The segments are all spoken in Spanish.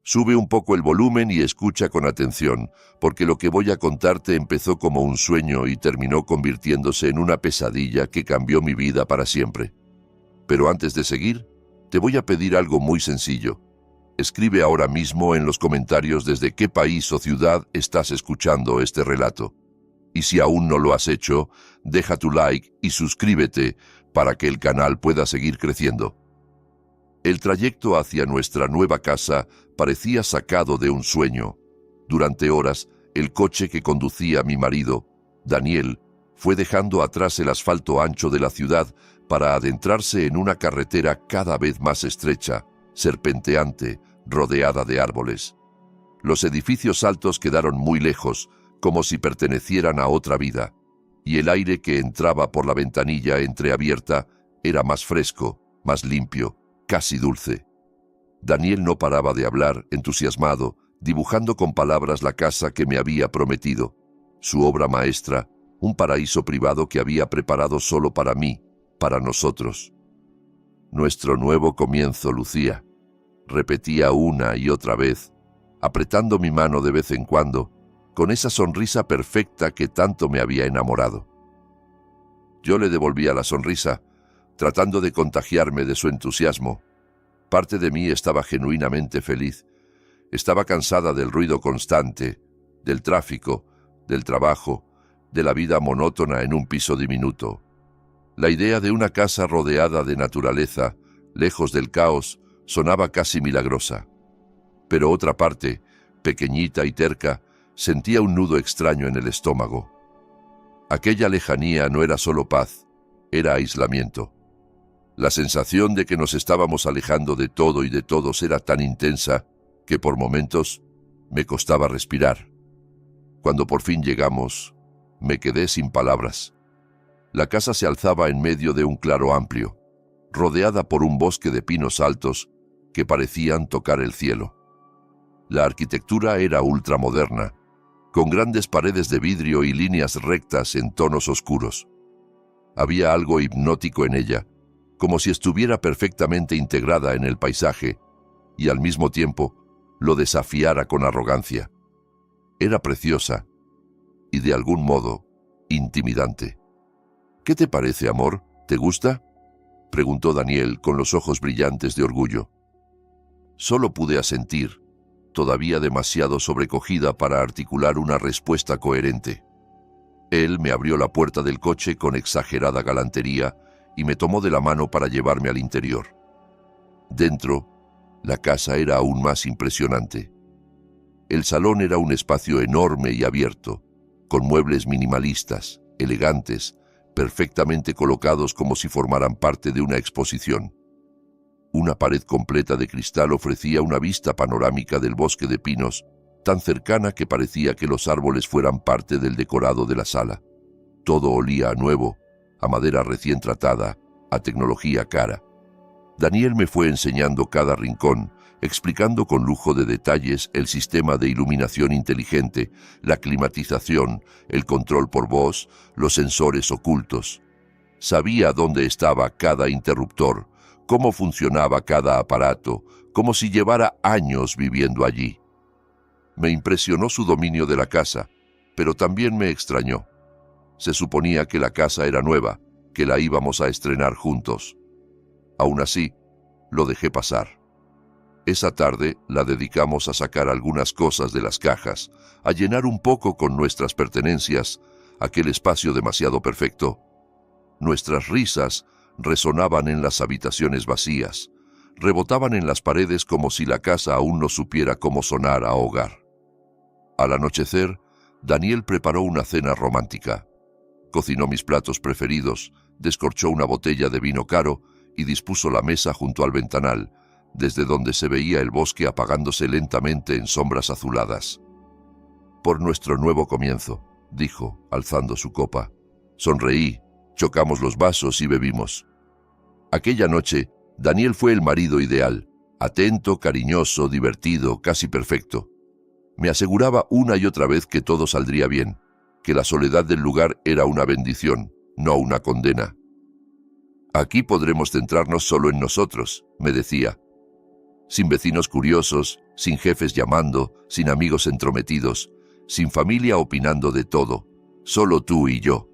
Sube un poco el volumen y escucha con atención, porque lo que voy a contarte empezó como un sueño y terminó convirtiéndose en una pesadilla que cambió mi vida para siempre. Pero antes de seguir, te voy a pedir algo muy sencillo. Escribe ahora mismo en los comentarios desde qué país o ciudad estás escuchando este relato. Y si aún no lo has hecho, deja tu like y suscríbete para que el canal pueda seguir creciendo. El trayecto hacia nuestra nueva casa parecía sacado de un sueño. Durante horas, el coche que conducía mi marido, Daniel, fue dejando atrás el asfalto ancho de la ciudad para adentrarse en una carretera cada vez más estrecha, serpenteante, rodeada de árboles. Los edificios altos quedaron muy lejos, como si pertenecieran a otra vida, y el aire que entraba por la ventanilla entreabierta era más fresco, más limpio, casi dulce. Daniel no paraba de hablar, entusiasmado, dibujando con palabras la casa que me había prometido, su obra maestra, un paraíso privado que había preparado solo para mí, para nosotros. Nuestro nuevo comienzo, Lucía, repetía una y otra vez, apretando mi mano de vez en cuando, con esa sonrisa perfecta que tanto me había enamorado. Yo le devolvía la sonrisa, tratando de contagiarme de su entusiasmo. Parte de mí estaba genuinamente feliz. Estaba cansada del ruido constante, del tráfico, del trabajo, de la vida monótona en un piso diminuto. La idea de una casa rodeada de naturaleza, lejos del caos, sonaba casi milagrosa. Pero otra parte, pequeñita y terca, sentía un nudo extraño en el estómago. Aquella lejanía no era solo paz, era aislamiento. La sensación de que nos estábamos alejando de todo y de todos era tan intensa que por momentos me costaba respirar. Cuando por fin llegamos, me quedé sin palabras. La casa se alzaba en medio de un claro amplio, rodeada por un bosque de pinos altos que parecían tocar el cielo. La arquitectura era ultramoderna, con grandes paredes de vidrio y líneas rectas en tonos oscuros. Había algo hipnótico en ella, como si estuviera perfectamente integrada en el paisaje, y al mismo tiempo lo desafiara con arrogancia. Era preciosa, y de algún modo, intimidante. ¿Qué te parece, amor? ¿Te gusta?, preguntó Daniel con los ojos brillantes de orgullo. Solo pude asentir, todavía demasiado sobrecogida para articular una respuesta coherente. Él me abrió la puerta del coche con exagerada galantería y me tomó de la mano para llevarme al interior. Dentro, la casa era aún más impresionante. El salón era un espacio enorme y abierto, con muebles minimalistas, elegantes, perfectamente colocados como si formaran parte de una exposición. Una pared completa de cristal ofrecía una vista panorámica del bosque de pinos, tan cercana que parecía que los árboles fueran parte del decorado de la sala. Todo olía a nuevo, a madera recién tratada, a tecnología cara. Daniel me fue enseñando cada rincón, explicando con lujo de detalles el sistema de iluminación inteligente, la climatización, el control por voz, los sensores ocultos. Sabía dónde estaba cada interruptor, cómo funcionaba cada aparato, como si llevara años viviendo allí. Me impresionó su dominio de la casa, pero también me extrañó. Se suponía que la casa era nueva, que la íbamos a estrenar juntos. Aún así, lo dejé pasar. Esa tarde la dedicamos a sacar algunas cosas de las cajas, a llenar un poco con nuestras pertenencias aquel espacio demasiado perfecto. Nuestras risas resonaban en las habitaciones vacías, rebotaban en las paredes como si la casa aún no supiera cómo sonar a hogar. Al anochecer, Daniel preparó una cena romántica. Cocinó mis platos preferidos, descorchó una botella de vino caro y dispuso la mesa junto al ventanal, desde donde se veía el bosque apagándose lentamente en sombras azuladas. «Por nuestro nuevo comienzo», dijo, alzando su copa. Sonreí, chocamos los vasos y bebimos. Aquella noche, Daniel fue el marido ideal, atento, cariñoso, divertido, casi perfecto. Me aseguraba una y otra vez que todo saldría bien, que la soledad del lugar era una bendición, no una condena. «Aquí podremos centrarnos solo en nosotros», me decía. sin vecinos curiosos, sin jefes llamando, sin amigos entrometidos, sin familia opinando de todo, solo tú y yo.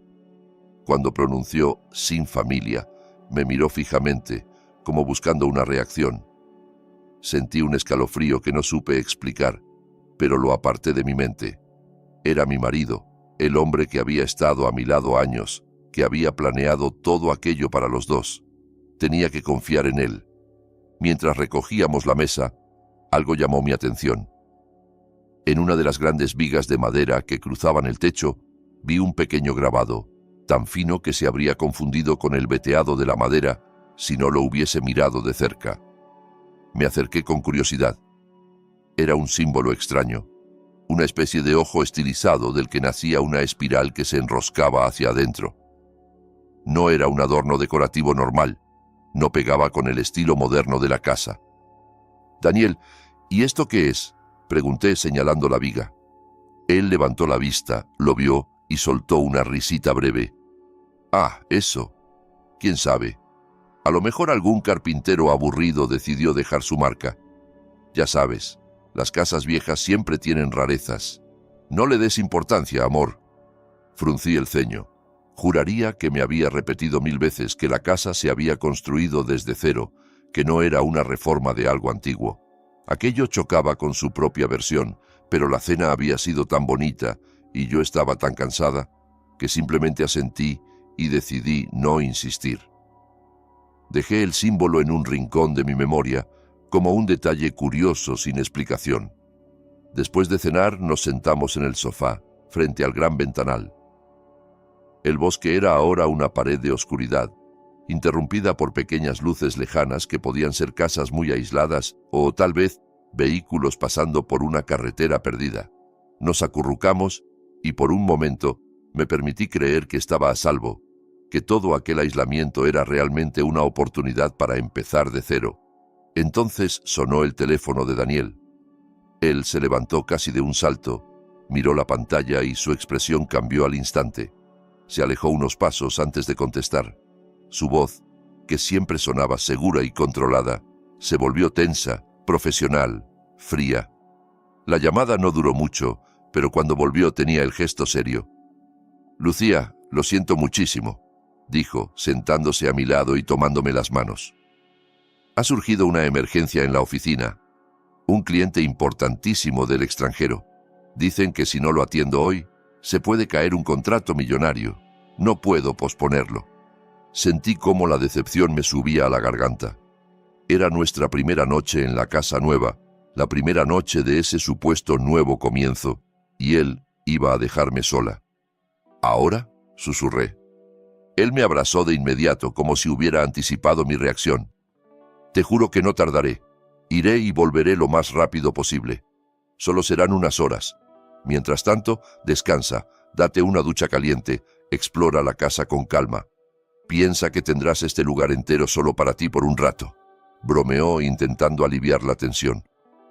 Cuando pronunció sin familia, me miró fijamente, como buscando una reacción. Sentí un escalofrío que no supe explicar, pero lo aparté de mi mente. Era mi marido, el hombre que había estado a mi lado años, que había planeado todo aquello para los dos. Tenía que confiar en él. Mientras recogíamos la mesa, algo llamó mi atención. En una de las grandes vigas de madera que cruzaban el techo, vi un pequeño grabado, tan fino que se habría confundido con el veteado de la madera si no lo hubiese mirado de cerca. Me acerqué con curiosidad. Era un símbolo extraño, una especie de ojo estilizado del que nacía una espiral que se enroscaba hacia adentro. No era un adorno decorativo normal, no pegaba con el estilo moderno de la casa. «Daniel, ¿y esto qué es?», pregunté señalando la viga. Él levantó la vista, lo vio y soltó una risita breve. «Ah, eso. ¿Quién sabe? A lo mejor algún carpintero aburrido decidió dejar su marca. Ya sabes, las casas viejas siempre tienen rarezas. No le des importancia, amor». Fruncí el ceño. Juraría que me había repetido 1000 veces que la casa se había construido desde cero, que no era una reforma de algo antiguo. Aquello chocaba con su propia versión, pero la cena había sido tan bonita y yo estaba tan cansada que simplemente asentí y decidí no insistir. Dejé el símbolo en un rincón de mi memoria como un detalle curioso sin explicación. Después de cenar nos sentamos en el sofá, frente al gran ventanal. El bosque era ahora una pared de oscuridad, interrumpida por pequeñas luces lejanas que podían ser casas muy aisladas o, tal vez, vehículos pasando por una carretera perdida. Nos acurrucamos y por un momento me permití creer que estaba a salvo, que todo aquel aislamiento era realmente una oportunidad para empezar de cero. Entonces sonó el teléfono de Daniel. Él se levantó casi de un salto, miró la pantalla y su expresión cambió al instante. Se alejó unos pasos antes de contestar. Su voz, que siempre sonaba segura y controlada, se volvió tensa, profesional, fría. La llamada no duró mucho, pero cuando volvió tenía el gesto serio. «Lucía, lo siento muchísimo», dijo, sentándose a mi lado y tomándome las manos. «Ha surgido una emergencia en la oficina. Un cliente importantísimo del extranjero. Dicen que si no lo atiendo hoy, se puede caer un contrato millonario. No puedo posponerlo». Sentí cómo la decepción me subía a la garganta. Era nuestra primera noche en la casa nueva, la primera noche de ese supuesto nuevo comienzo, y él iba a dejarme sola. «¿Ahora?», susurré. Él me abrazó de inmediato, como si hubiera anticipado mi reacción. «Te juro que no tardaré. Iré y volveré lo más rápido posible. Solo serán unas horas. Mientras tanto, descansa, date una ducha caliente, explora la casa con calma. Piensa que tendrás este lugar entero solo para ti por un rato», bromeó intentando aliviar la tensión.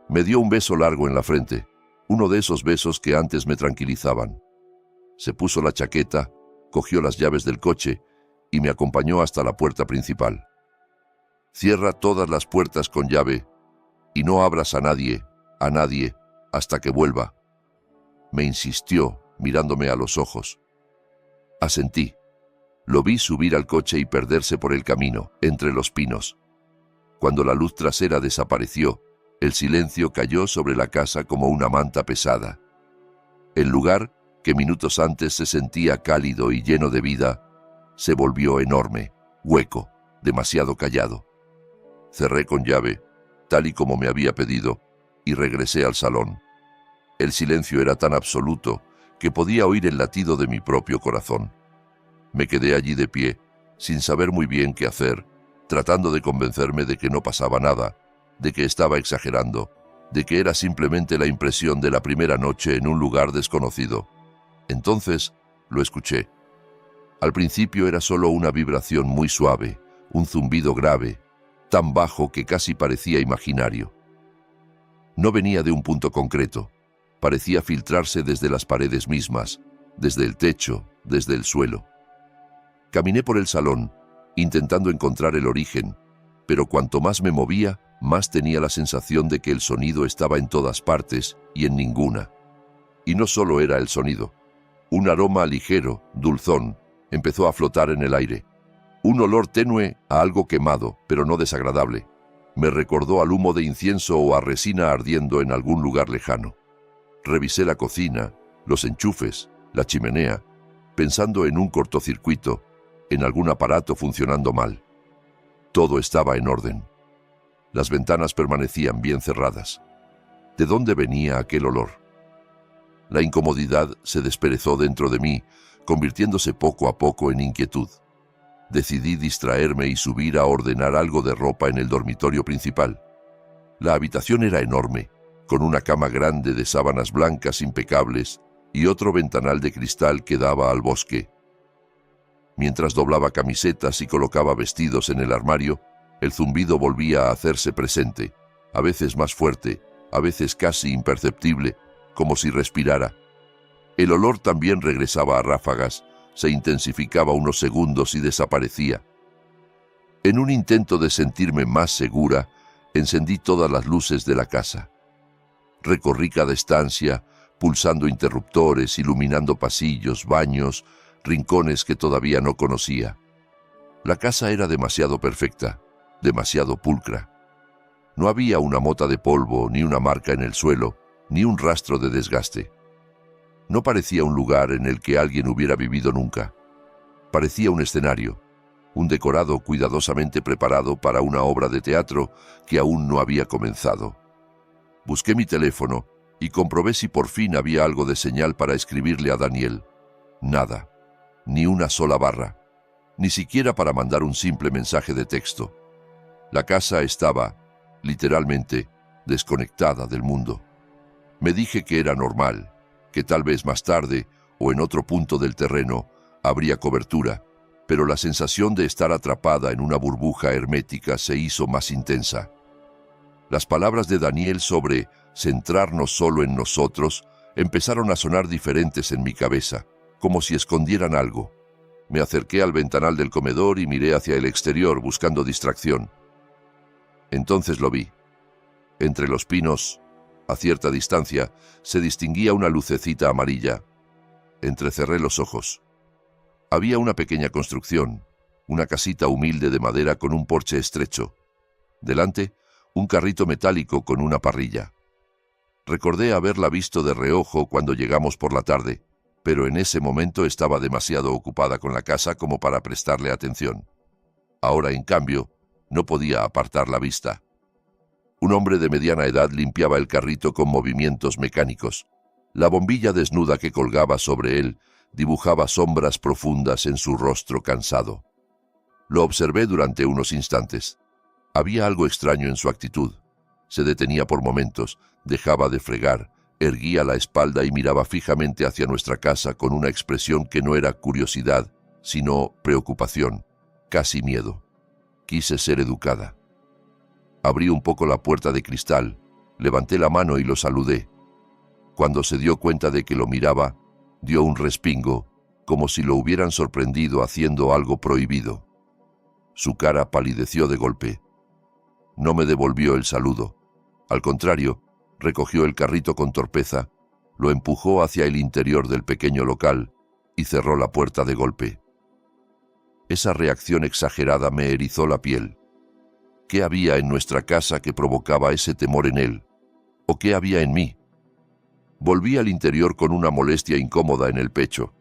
Me dio un beso largo en la frente, uno de esos besos que antes me tranquilizaban. Se puso la chaqueta, cogió las llaves del coche y me acompañó hasta la puerta principal. «Cierra todas las puertas con llave y no abras a nadie, hasta que vuelva», me insistió, mirándome a los ojos. Asentí. Lo vi subir al coche y perderse por el camino, entre los pinos. Cuando la luz trasera desapareció, el silencio cayó sobre la casa como una manta pesada. El lugar, que minutos antes se sentía cálido y lleno de vida, se volvió enorme, hueco, demasiado callado. Cerré con llave, tal y como me había pedido, y regresé al salón. El silencio era tan absoluto que podía oír el latido de mi propio corazón. Me quedé allí de pie, sin saber muy bien qué hacer, tratando de convencerme de que no pasaba nada, de que estaba exagerando, de que era simplemente la impresión de la primera noche en un lugar desconocido. Entonces lo escuché. Al principio era solo una vibración muy suave, un zumbido grave, tan bajo que casi parecía imaginario. No venía de un punto concreto, parecía filtrarse desde las paredes mismas, desde el techo, desde el suelo. Caminé por el salón, intentando encontrar el origen, pero cuanto más me movía, más tenía la sensación de que el sonido estaba en todas partes y en ninguna. Y no solo era el sonido. Un aroma ligero, dulzón, empezó a flotar en el aire. Un olor tenue a algo quemado, pero no desagradable. Me recordó al humo de incienso o a resina ardiendo en algún lugar lejano. Revisé la cocina, los enchufes, la chimenea, pensando en un cortocircuito, en algún aparato funcionando mal. Todo estaba en orden. Las ventanas permanecían bien cerradas. ¿De dónde venía aquel olor? La incomodidad se desperezó dentro de mí, convirtiéndose poco a poco en inquietud. Decidí distraerme y subir a ordenar algo de ropa en el dormitorio principal. La habitación era enorme, con una cama grande de sábanas blancas impecables y otro ventanal de cristal que daba al bosque. Mientras doblaba camisetas y colocaba vestidos en el armario, el zumbido volvía a hacerse presente, a veces más fuerte, a veces casi imperceptible, como si respirara. El olor también regresaba a ráfagas, se intensificaba unos segundos y desaparecía. En un intento de sentirme más segura, encendí todas las luces de la casa. Recorrí cada estancia, pulsando interruptores, iluminando pasillos, baños, rincones que todavía no conocía. La casa era demasiado perfecta, demasiado pulcra. No había una mota de polvo, ni una marca en el suelo, ni un rastro de desgaste. No parecía un lugar en el que alguien hubiera vivido nunca. Parecía un escenario, un decorado cuidadosamente preparado para una obra de teatro que aún no había comenzado. Busqué mi teléfono y comprobé si por fin había algo de señal para escribirle a Daniel. Nada. Ni una sola barra, ni siquiera para mandar un simple mensaje de texto. La casa estaba, literalmente, desconectada del mundo. Me dije que era normal, que tal vez más tarde, o en otro punto del terreno, habría cobertura, pero la sensación de estar atrapada en una burbuja hermética se hizo más intensa. Las palabras de Daniel sobre centrarnos solo en nosotros empezaron a sonar diferentes en mi cabeza, como si escondieran algo. Me acerqué al ventanal del comedor y miré hacia el exterior buscando distracción. Entonces lo vi. Entre los pinos, a cierta distancia, se distinguía una lucecita amarilla. Entrecerré los ojos. Había una pequeña construcción, una casita humilde de madera con un porche estrecho. Delante, un carrito metálico con una parrilla. Recordé haberla visto de reojo cuando llegamos por la tarde, pero en ese momento estaba demasiado ocupada con la casa como para prestarle atención. Ahora, en cambio, no podía apartar la vista. Un hombre de mediana edad limpiaba el carrito con movimientos mecánicos. La bombilla desnuda que colgaba sobre él dibujaba sombras profundas en su rostro cansado. Lo observé durante unos instantes. Había algo extraño en su actitud. Se detenía por momentos, dejaba de fregar, erguía la espalda y miraba fijamente hacia nuestra casa con una expresión que no era curiosidad, sino preocupación, casi miedo. Quise ser educada. Abrí un poco la puerta de cristal, levanté la mano y lo saludé. Cuando se dio cuenta de que lo miraba, dio un respingo, como si lo hubieran sorprendido haciendo algo prohibido. Su cara palideció de golpe. No me devolvió el saludo. Al contrario, recogió el carrito con torpeza, lo empujó hacia el interior del pequeño local y cerró la puerta de golpe. Esa reacción exagerada me erizó la piel. ¿Qué había en nuestra casa que provocaba ese temor en él? ¿O qué había en mí? Volví al interior con una molestia incómoda en el pecho.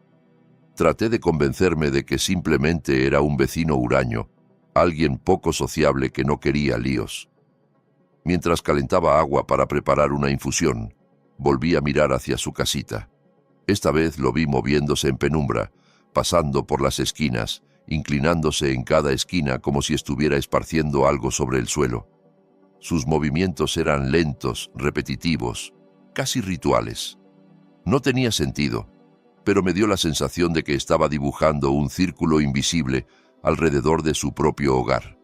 Traté de convencerme de que simplemente era un vecino huraño, alguien poco sociable que no quería líos. Mientras calentaba agua para preparar una infusión, volví a mirar hacia su casita. Esta vez lo vi moviéndose en penumbra, pasando por las esquinas, inclinándose en cada esquina como si estuviera esparciendo algo sobre el suelo. Sus movimientos eran lentos, repetitivos, casi rituales. No tenía sentido, pero me dio la sensación de que estaba dibujando un círculo invisible alrededor de su propio hogar.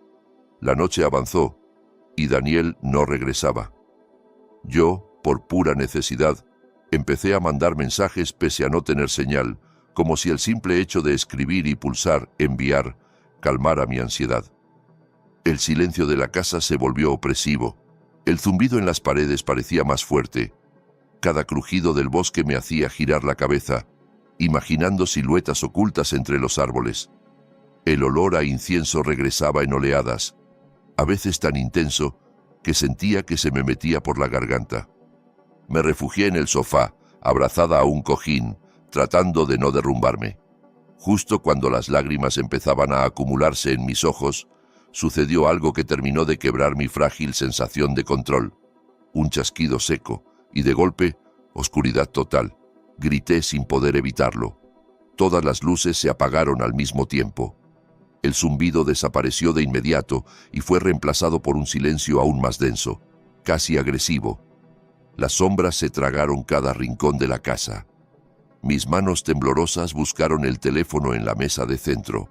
La noche avanzó y Daniel no regresaba. Yo, por pura necesidad, empecé a mandar mensajes pese a no tener señal, como si el simple hecho de escribir y pulsar enviar calmara mi ansiedad. El silencio de la casa se volvió opresivo. El zumbido en las paredes parecía más fuerte. Cada crujido del bosque me hacía girar la cabeza, imaginando siluetas ocultas entre los árboles. El olor a incienso regresaba en oleadas, a veces tan intenso que sentía que se me metía por la garganta. Me refugié en el sofá, abrazada a un cojín, tratando de no derrumbarme. Justo cuando las lágrimas empezaban a acumularse en mis ojos, sucedió algo que terminó de quebrar mi frágil sensación de control. Un chasquido seco, y de golpe, oscuridad total. Grité sin poder evitarlo. Todas las luces se apagaron al mismo tiempo. El zumbido desapareció de inmediato y fue reemplazado por un silencio aún más denso, casi agresivo. Las sombras se tragaron cada rincón de la casa. Mis manos temblorosas buscaron el teléfono en la mesa de centro.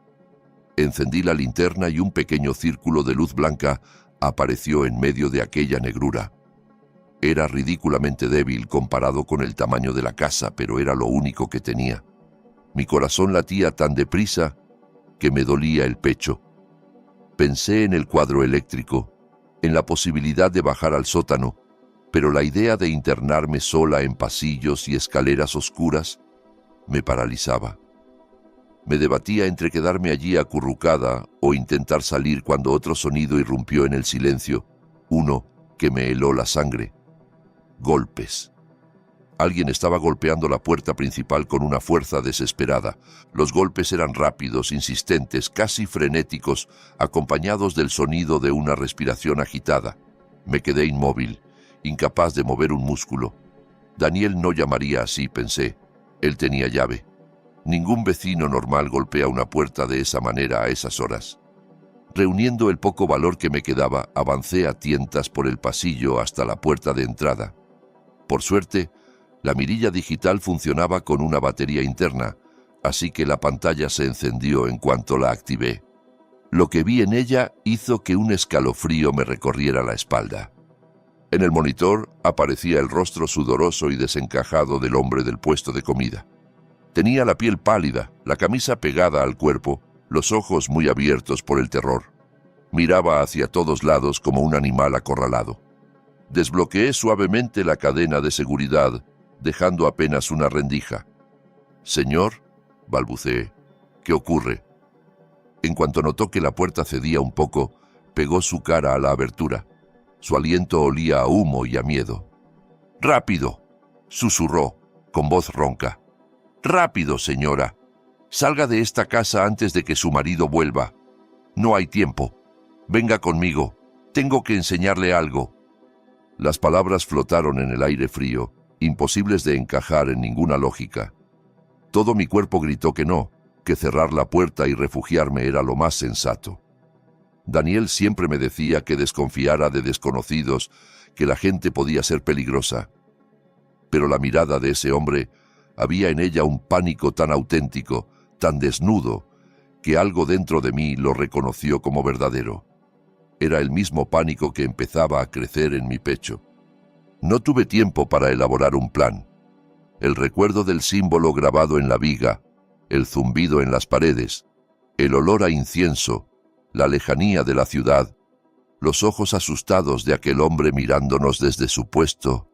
Encendí la linterna y un pequeño círculo de luz blanca apareció en medio de aquella negrura. Era ridículamente débil comparado con el tamaño de la casa, pero era lo único que tenía. Mi corazón latía tan deprisa que me dolía el pecho. Pensé en el cuadro eléctrico, en la posibilidad de bajar al sótano, pero la idea de internarme sola en pasillos y escaleras oscuras me paralizaba. Me debatía entre quedarme allí acurrucada o intentar salir cuando otro sonido irrumpió en el silencio, uno que me heló la sangre. Golpes. Alguien estaba golpeando la puerta principal con una fuerza desesperada. Los golpes eran rápidos, insistentes, casi frenéticos, acompañados del sonido de una respiración agitada. Me quedé inmóvil, incapaz de mover un músculo. Daniel no llamaría así, pensé. Él tenía llave. Ningún vecino normal golpea una puerta de esa manera a esas horas. Reuniendo el poco valor que me quedaba, avancé a tientas por el pasillo hasta la puerta de entrada. Por suerte, la mirilla digital funcionaba con una batería interna, así que la pantalla se encendió en cuanto la activé. Lo que vi en ella hizo que un escalofrío me recorriera la espalda. En el monitor aparecía el rostro sudoroso y desencajado del hombre del puesto de comida. Tenía la piel pálida, la camisa pegada al cuerpo, los ojos muy abiertos por el terror. Miraba hacia todos lados como un animal acorralado. Desbloqueé suavemente la cadena de seguridad, dejando apenas una rendija. «Señor», balbuceé, «¿qué ocurre?». En cuanto notó que la puerta cedía un poco, pegó su cara a la abertura. Su aliento olía a humo y a miedo. «¡Rápido!», susurró, con voz ronca. «¡Rápido, señora! Salga de esta casa antes de que su marido vuelva. No hay tiempo. Venga conmigo. Tengo que enseñarle algo». Las palabras flotaron en el aire frío, imposibles de encajar en ninguna lógica. Todo mi cuerpo gritó que no, que cerrar la puerta y refugiarme era lo más sensato. Daniel siempre me decía que desconfiara de desconocidos, que la gente podía ser peligrosa. Pero la mirada de ese hombre, había en ella un pánico tan auténtico, tan desnudo, que algo dentro de mí lo reconoció como verdadero. Era el mismo pánico que empezaba a crecer en mi pecho. No tuve tiempo para elaborar un plan. El recuerdo del símbolo grabado en la viga, el zumbido en las paredes, el olor a incienso, la lejanía de la ciudad, los ojos asustados de aquel hombre mirándonos desde su puesto,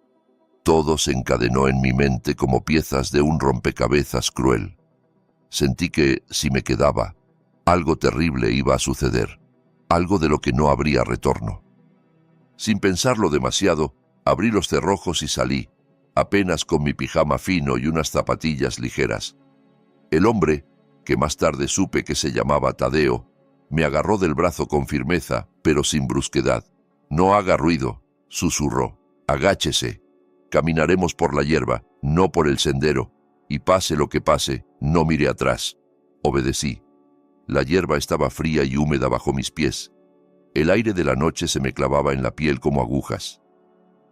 todo se encadenó en mi mente como piezas de un rompecabezas cruel. Sentí que, si me quedaba, algo terrible iba a suceder, algo de lo que no habría retorno. Sin pensarlo demasiado, abrí los cerrojos y salí, apenas con mi pijama fino y unas zapatillas ligeras. El hombre, que más tarde supe que se llamaba Tadeo, me agarró del brazo con firmeza, pero sin brusquedad. «No haga ruido», susurró. «Agáchese. Caminaremos por la hierba, no por el sendero, y pase lo que pase, no mire atrás». Obedecí. La hierba estaba fría y húmeda bajo mis pies. El aire de la noche se me clavaba en la piel como agujas.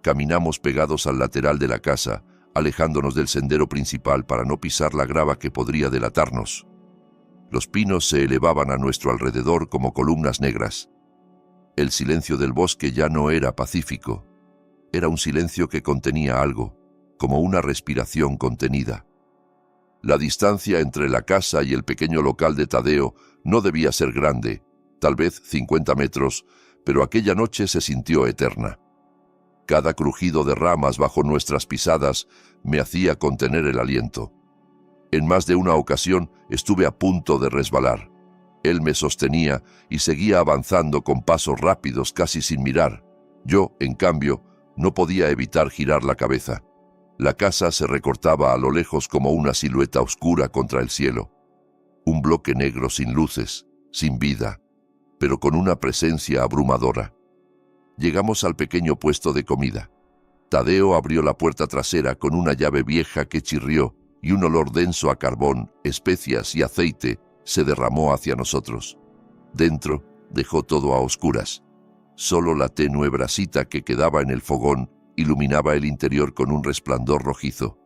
Caminamos pegados al lateral de la casa, alejándonos del sendero principal para no pisar la grava que podría delatarnos. Los pinos se elevaban a nuestro alrededor como columnas negras. El silencio del bosque ya no era pacífico. Era un silencio que contenía algo, como una respiración contenida. La distancia entre la casa y el pequeño local de Tadeo no debía ser grande, tal vez 50 metros, pero aquella noche se sintió eterna. Cada crujido de ramas bajo nuestras pisadas me hacía contener el aliento. En más de una ocasión estuve a punto de resbalar. Él me sostenía y seguía avanzando con pasos rápidos, casi sin mirar. Yo, en cambio, no podía evitar girar la cabeza. La casa se recortaba a lo lejos como una silueta oscura contra el cielo. Un bloque negro sin luces, sin vida, pero con una presencia abrumadora. Llegamos al pequeño puesto de comida. Tadeo abrió la puerta trasera con una llave vieja que chirrió y un olor denso a carbón, especias y aceite se derramó hacia nosotros. Dentro dejó todo a oscuras. Solo la tenue brasita que quedaba en el fogón iluminaba el interior con un resplandor rojizo.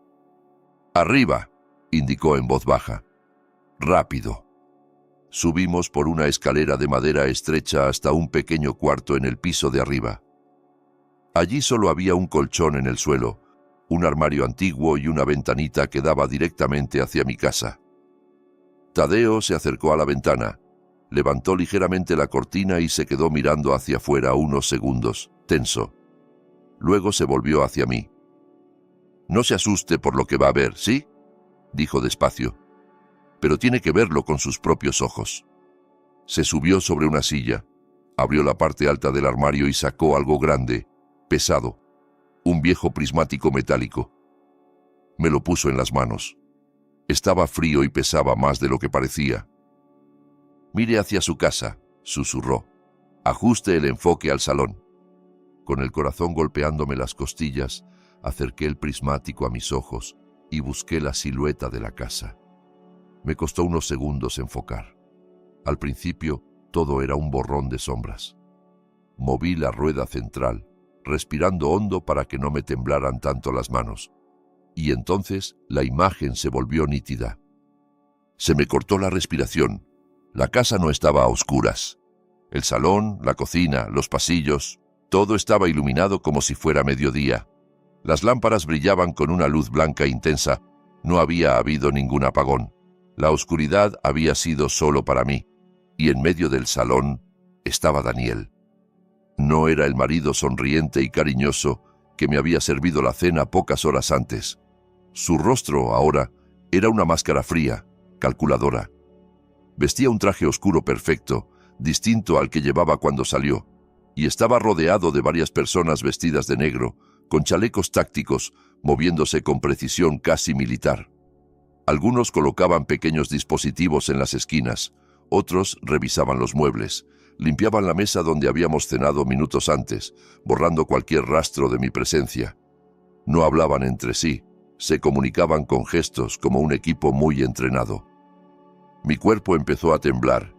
«Arriba», indicó en voz baja. «Rápido». Subimos por una escalera de madera estrecha hasta un pequeño cuarto en el piso de arriba. Allí solo había un colchón en el suelo, un armario antiguo y una ventanita que daba directamente hacia mi casa. Tadeo se acercó a la ventana, levantó ligeramente la cortina y se quedó mirando hacia afuera unos segundos, tenso. Luego se volvió hacia mí. «No se asuste por lo que va a ver, ¿sí?», dijo despacio. «Pero tiene que verlo con sus propios ojos». Se subió sobre una silla, abrió la parte alta del armario y sacó algo grande, pesado, un viejo prismático metálico. Me lo puso en las manos. Estaba frío y pesaba más de lo que parecía. «Mire hacia su casa», susurró. «Ajuste el enfoque al salón». Con el corazón golpeándome las costillas, acerqué el prismático a mis ojos y busqué la silueta de la casa. Me costó unos segundos enfocar. Al principio, todo era un borrón de sombras. Moví la rueda central, respirando hondo para que no me temblaran tanto las manos. Y entonces la imagen se volvió nítida. Se me cortó la respiración. La casa no estaba a oscuras. El salón, la cocina, los pasillos, todo estaba iluminado como si fuera mediodía. Las lámparas brillaban con una luz blanca intensa. No había habido ningún apagón. La oscuridad había sido solo para mí. Y en medio del salón estaba Daniel. No era el marido sonriente y cariñoso que me había servido la cena pocas horas antes. Su rostro, ahora, era una máscara fría, calculadora. Vestía un traje oscuro perfecto, distinto al que llevaba cuando salió, y estaba rodeado de varias personas vestidas de negro, con chalecos tácticos, moviéndose con precisión casi militar. Algunos colocaban pequeños dispositivos en las esquinas, otros revisaban los muebles, limpiaban la mesa donde habíamos cenado minutos antes, borrando cualquier rastro de mi presencia. No hablaban entre sí, se comunicaban con gestos como un equipo muy entrenado. Mi cuerpo empezó a temblar.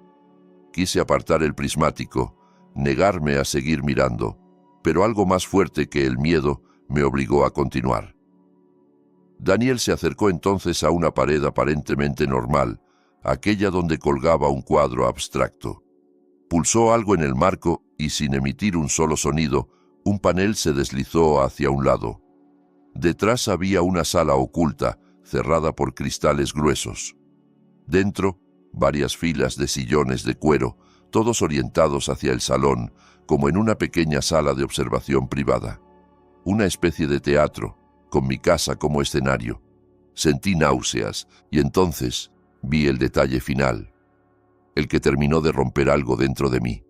Quise apartar el prismático, negarme a seguir mirando, pero algo más fuerte que el miedo me obligó a continuar. Daniel se acercó entonces a una pared aparentemente normal, aquella donde colgaba un cuadro abstracto. Pulsó algo en el marco y, sin emitir un solo sonido, un panel se deslizó hacia un lado. Detrás había una sala oculta, cerrada por cristales gruesos. Dentro, varias filas de sillones de cuero, todos orientados hacia el salón, como en una pequeña sala de observación privada. Una especie de teatro, con mi casa como escenario. Sentí náuseas y entonces vi el detalle final, el que terminó de romper algo dentro de mí.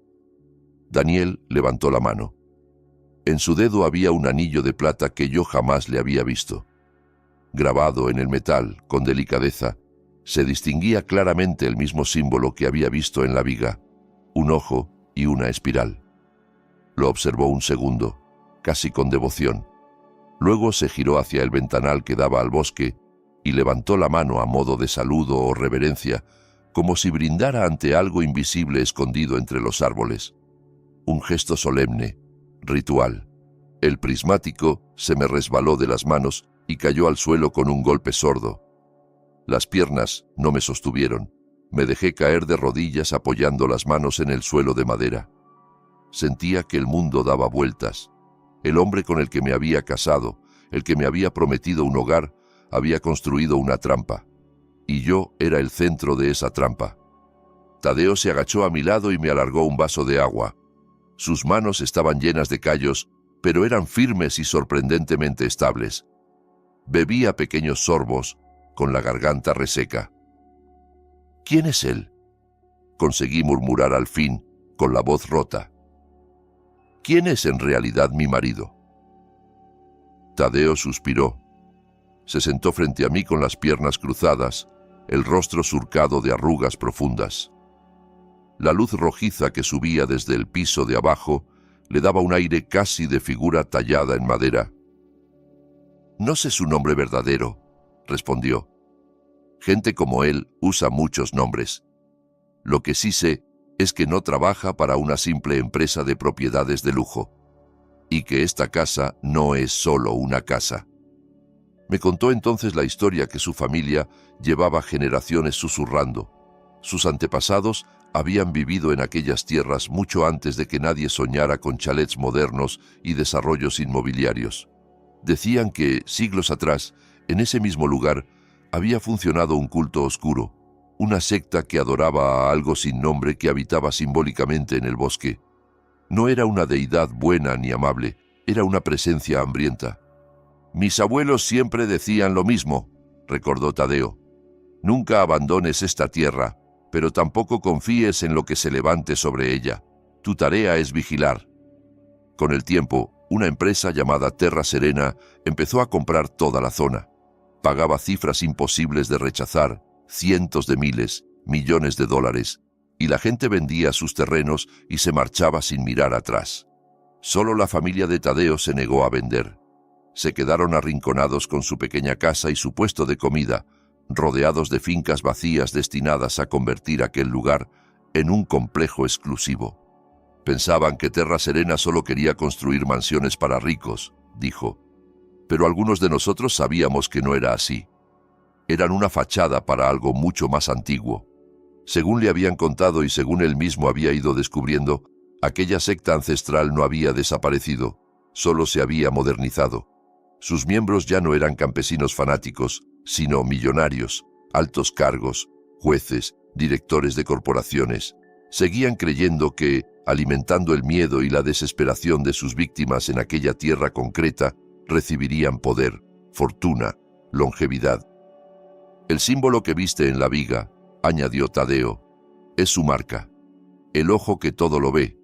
Daniel levantó la mano. En su dedo había un anillo de plata que yo jamás le había visto. Grabado en el metal, con delicadeza, se distinguía claramente el mismo símbolo que había visto en la viga, un ojo y una espiral. Lo observó un segundo, casi con devoción. Luego se giró hacia el ventanal que daba al bosque y levantó la mano a modo de saludo o reverencia, como si brindara ante algo invisible escondido entre los árboles. Un gesto solemne, ritual. El prismático se me resbaló de las manos y cayó al suelo con un golpe sordo. Las piernas no me sostuvieron. Me dejé caer de rodillas apoyando las manos en el suelo de madera. Sentía que el mundo daba vueltas. El hombre con el que me había casado, el que me había prometido un hogar, había construido una trampa. Y yo era el centro de esa trampa. Tadeo se agachó a mi lado y me alargó un vaso de agua. Sus manos estaban llenas de callos, pero eran firmes y sorprendentemente estables. Bebí a pequeños sorbos, con la garganta reseca. ¿Quién es él?, conseguí murmurar al fin, con la voz rota. ¿Quién es en realidad mi marido? Tadeo suspiró. Se sentó frente a mí con las piernas cruzadas, el rostro surcado de arrugas profundas. La luz rojiza que subía desde el piso de abajo le daba un aire casi de figura tallada en madera. No sé su nombre verdadero, respondió. Gente como él usa muchos nombres. Lo que sí sé es que no trabaja para una simple empresa de propiedades de lujo, y que esta casa no es solo una casa. Me contó entonces la historia que su familia llevaba generaciones susurrando. Sus antepasados habían vivido en aquellas tierras mucho antes de que nadie soñara con chalets modernos y desarrollos inmobiliarios. Decían que, siglos atrás, en ese mismo lugar, había funcionado un culto oscuro, una secta que adoraba a algo sin nombre que habitaba simbólicamente en el bosque. No era una deidad buena ni amable, era una presencia hambrienta. Mis abuelos siempre decían lo mismo, recordó Tadeo. Nunca abandones esta tierra, pero tampoco confíes en lo que se levante sobre ella. Tu tarea es vigilar. Con el tiempo, una empresa llamada Terra Serena empezó a comprar toda la zona. Pagaba cifras imposibles de rechazar, cientos de miles, millones de dólares, y la gente vendía sus terrenos y se marchaba sin mirar atrás. Solo la familia de Tadeo se negó a vender. Se quedaron arrinconados con su pequeña casa y su puesto de comida, rodeados de fincas vacías destinadas a convertir aquel lugar en un complejo exclusivo. Pensaban que Terra Serena solo quería construir mansiones para ricos, dijo. Pero algunos de nosotros sabíamos que no era así. Eran una fachada para algo mucho más antiguo. Según le habían contado y según él mismo había ido descubriendo, aquella secta ancestral no había desaparecido, solo se había modernizado. Sus miembros ya no eran campesinos fanáticos, sino millonarios, altos cargos, jueces, directores de corporaciones. Seguían creyendo que, alimentando el miedo y la desesperación de sus víctimas en aquella tierra concreta, recibirían poder, fortuna, longevidad. El símbolo que viste en la viga, añadió Tadeo, es su marca, el ojo que todo lo ve,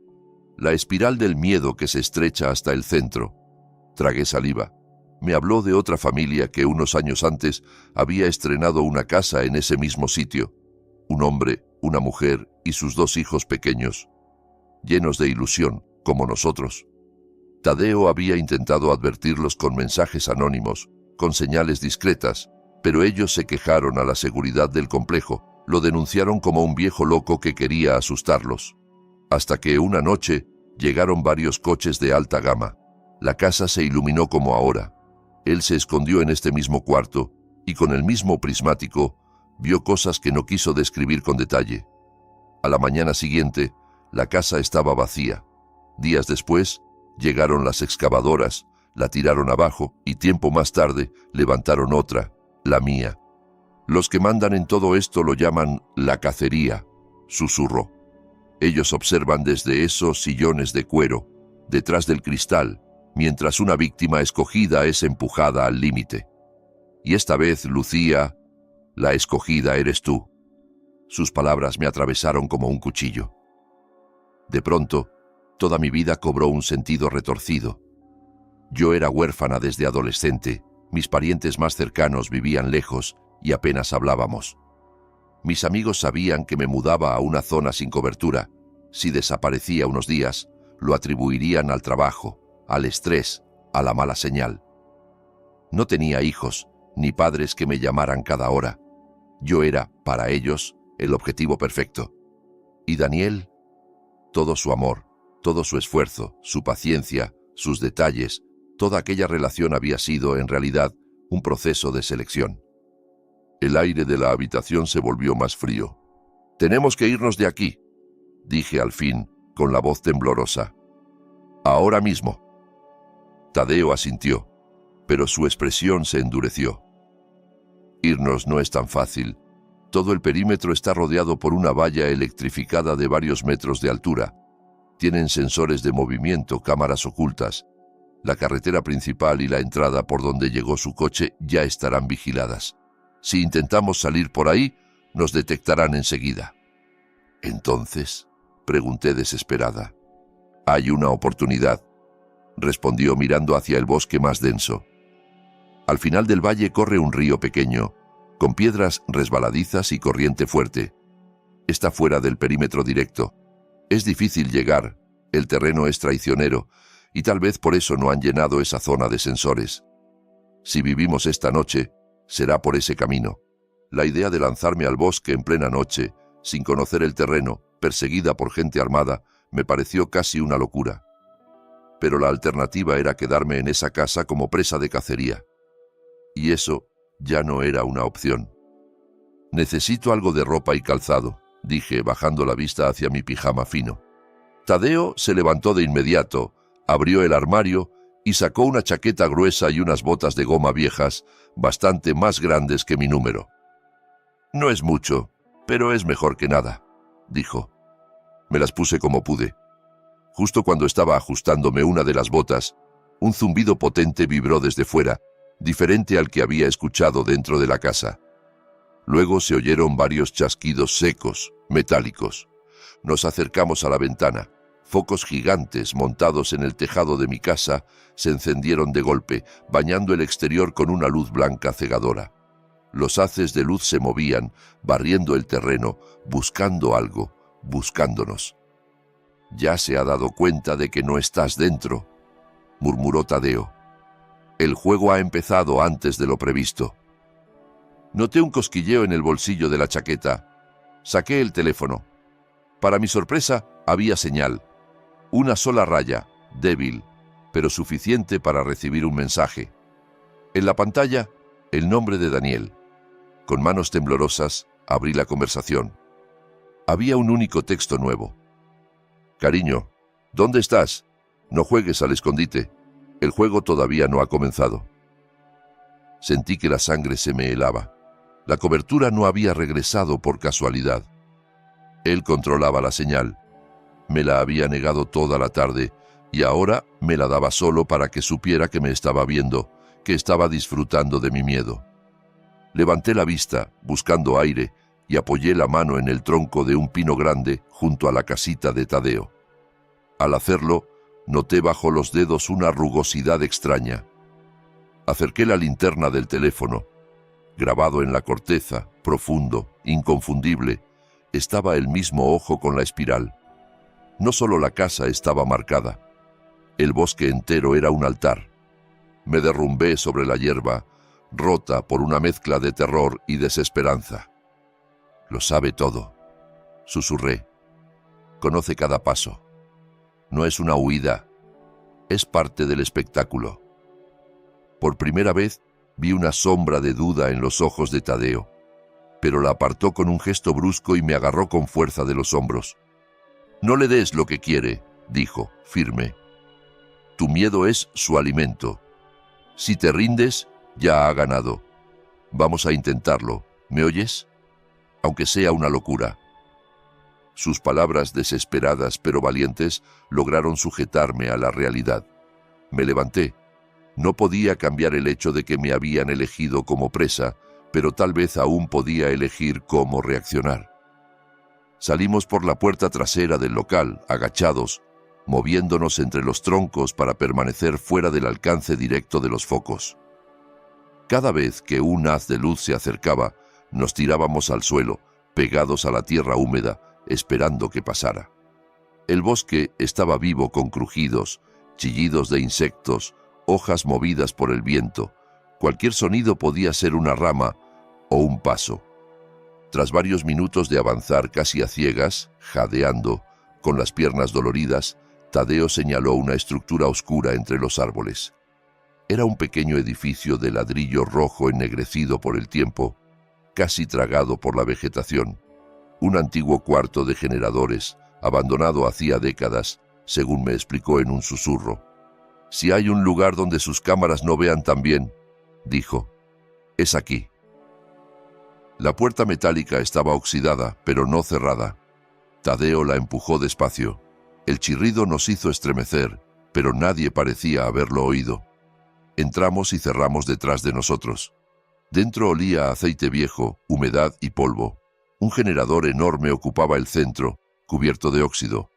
la espiral del miedo que se estrecha hasta el centro. Tragué saliva. Me habló de otra familia que unos años antes había estrenado una casa en ese mismo sitio. Un hombre, una mujer y sus 2 hijos pequeños, llenos de ilusión, como nosotros. Tadeo había intentado advertirlos con mensajes anónimos, con señales discretas, pero ellos se quejaron a la seguridad del complejo, lo denunciaron como un viejo loco que quería asustarlos. Hasta que una noche llegaron varios coches de alta gama. La casa se iluminó como ahora. Él se escondió en este mismo cuarto y con el mismo prismático vio cosas que no quiso describir con detalle. A la mañana siguiente, la casa estaba vacía. Días después, llegaron las excavadoras, la tiraron abajo y tiempo más tarde levantaron otra, la mía. Los que mandan en todo esto lo llaman la cacería, susurró. Ellos observan desde esos sillones de cuero, detrás del cristal, mientras una víctima escogida es empujada al límite. Y esta vez, Lucía, la escogida eres tú. Sus palabras me atravesaron como un cuchillo. De pronto, toda mi vida cobró un sentido retorcido. Yo era huérfana desde adolescente, mis parientes más cercanos vivían lejos y apenas hablábamos. Mis amigos sabían que me mudaba a una zona sin cobertura. Si desaparecía unos días, lo atribuirían al trabajo, al estrés, a la mala señal. No tenía hijos, ni padres que me llamaran cada hora. Yo era, para ellos, el objetivo perfecto. Y Daniel, todo su amor, todo su esfuerzo, su paciencia, sus detalles, toda aquella relación había sido, en realidad, un proceso de selección. El aire de la habitación se volvió más frío. «Tenemos que irnos de aquí», dije al fin, con la voz temblorosa. «Ahora mismo». Tadeo asintió, pero su expresión se endureció. «Irnos no es tan fácil. Todo el perímetro está rodeado por una valla electrificada de varios metros de altura. Tienen sensores de movimiento, cámaras ocultas. La carretera principal y la entrada por donde llegó su coche ya estarán vigiladas. Si intentamos salir por ahí, nos detectarán enseguida. Entonces, pregunté desesperada. Hay una oportunidad, respondió mirando hacia el bosque más denso. Al final del valle corre un río pequeño, con piedras resbaladizas y corriente fuerte. Está fuera del perímetro directo. Es difícil llegar, el terreno es traicionero, y tal vez por eso no han llenado esa zona de sensores. Si vivimos esta noche, será por ese camino. La idea de lanzarme al bosque en plena noche, sin conocer el terreno, perseguida por gente armada, me pareció casi una locura. Pero la alternativa era quedarme en esa casa como presa de cacería. Y eso ya no era una opción. Necesito algo de ropa y calzado, dije, bajando la vista hacia mi pijama fino. Tadeo se levantó de inmediato, abrió el armario y sacó una chaqueta gruesa y unas botas de goma viejas, bastante más grandes que mi número. No es mucho, pero es mejor que nada, dijo. Me las puse como pude. Justo cuando estaba ajustándome una de las botas, un zumbido potente vibró desde fuera, diferente al que había escuchado dentro de la casa. Luego se oyeron varios chasquidos secos, metálicos. Nos acercamos a la ventana. Focos gigantes montados en el tejado de mi casa se encendieron de golpe, bañando el exterior con una luz blanca cegadora. Los haces de luz se movían, barriendo el terreno, buscando algo, buscándonos. «Ya se ha dado cuenta de que no estás dentro», murmuró Tadeo. «El juego ha empezado antes de lo previsto». Noté un cosquilleo en el bolsillo de la chaqueta. Saqué el teléfono. Para mi sorpresa, había señal. Una sola raya, débil, pero suficiente para recibir un mensaje. En la pantalla, el nombre de Daniel. Con manos temblorosas, abrí la conversación. Había un único texto nuevo. «Cariño, ¿dónde estás? No juegues al escondite. El juego todavía no ha comenzado». Sentí que la sangre se me helaba. La cobertura no había regresado por casualidad. Él controlaba la señal. Me la había negado toda la tarde y ahora me la daba solo para que supiera que me estaba viendo, que estaba disfrutando de mi miedo. Levanté la vista, buscando aire, y apoyé la mano en el tronco de un pino grande junto a la casita de Tadeo. Al hacerlo, noté bajo los dedos una rugosidad extraña. Acerqué la linterna del teléfono. Grabado en la corteza, profundo, inconfundible, estaba el mismo ojo con la espiral. No solo la casa estaba marcada. El bosque entero era un altar. Me derrumbé sobre la hierba, rota por una mezcla de terror y desesperanza. «Lo sabe todo», susurré. «Conoce cada paso. No es una huida, es parte del espectáculo». Por primera vez vi una sombra de duda en los ojos de Tadeo, pero la apartó con un gesto brusco y me agarró con fuerza de los hombros. «No le des lo que quiere», dijo, firme. «Tu miedo es su alimento. Si te rindes, ya ha ganado. Vamos a intentarlo, ¿me oyes? Aunque sea una locura». Sus palabras desesperadas pero valientes lograron sujetarme a la realidad. Me levanté. No podía cambiar el hecho de que me habían elegido como presa, pero tal vez aún podía elegir cómo reaccionar. Salimos por la puerta trasera del local, agachados, moviéndonos entre los troncos para permanecer fuera del alcance directo de los focos. Cada vez que un haz de luz se acercaba, nos tirábamos al suelo, pegados a la tierra húmeda, esperando que pasara. El bosque estaba vivo con crujidos, chillidos de insectos, hojas movidas por el viento. Cualquier sonido podía ser una rama o un paso. Tras varios minutos de avanzar casi a ciegas, jadeando, con las piernas doloridas, Tadeo señaló una estructura oscura entre los árboles. Era un pequeño edificio de ladrillo rojo ennegrecido por el tiempo, casi tragado por la vegetación. Un antiguo cuarto de generadores, abandonado hacía décadas, según me explicó en un susurro. «Si hay un lugar donde sus cámaras no vean tan bien», dijo, «es aquí». La puerta metálica estaba oxidada, pero no cerrada. Tadeo la empujó despacio. El chirrido nos hizo estremecer, pero nadie parecía haberlo oído. Entramos y cerramos detrás de nosotros. Dentro olía a aceite viejo, humedad y polvo. Un generador enorme ocupaba el centro, cubierto de óxido.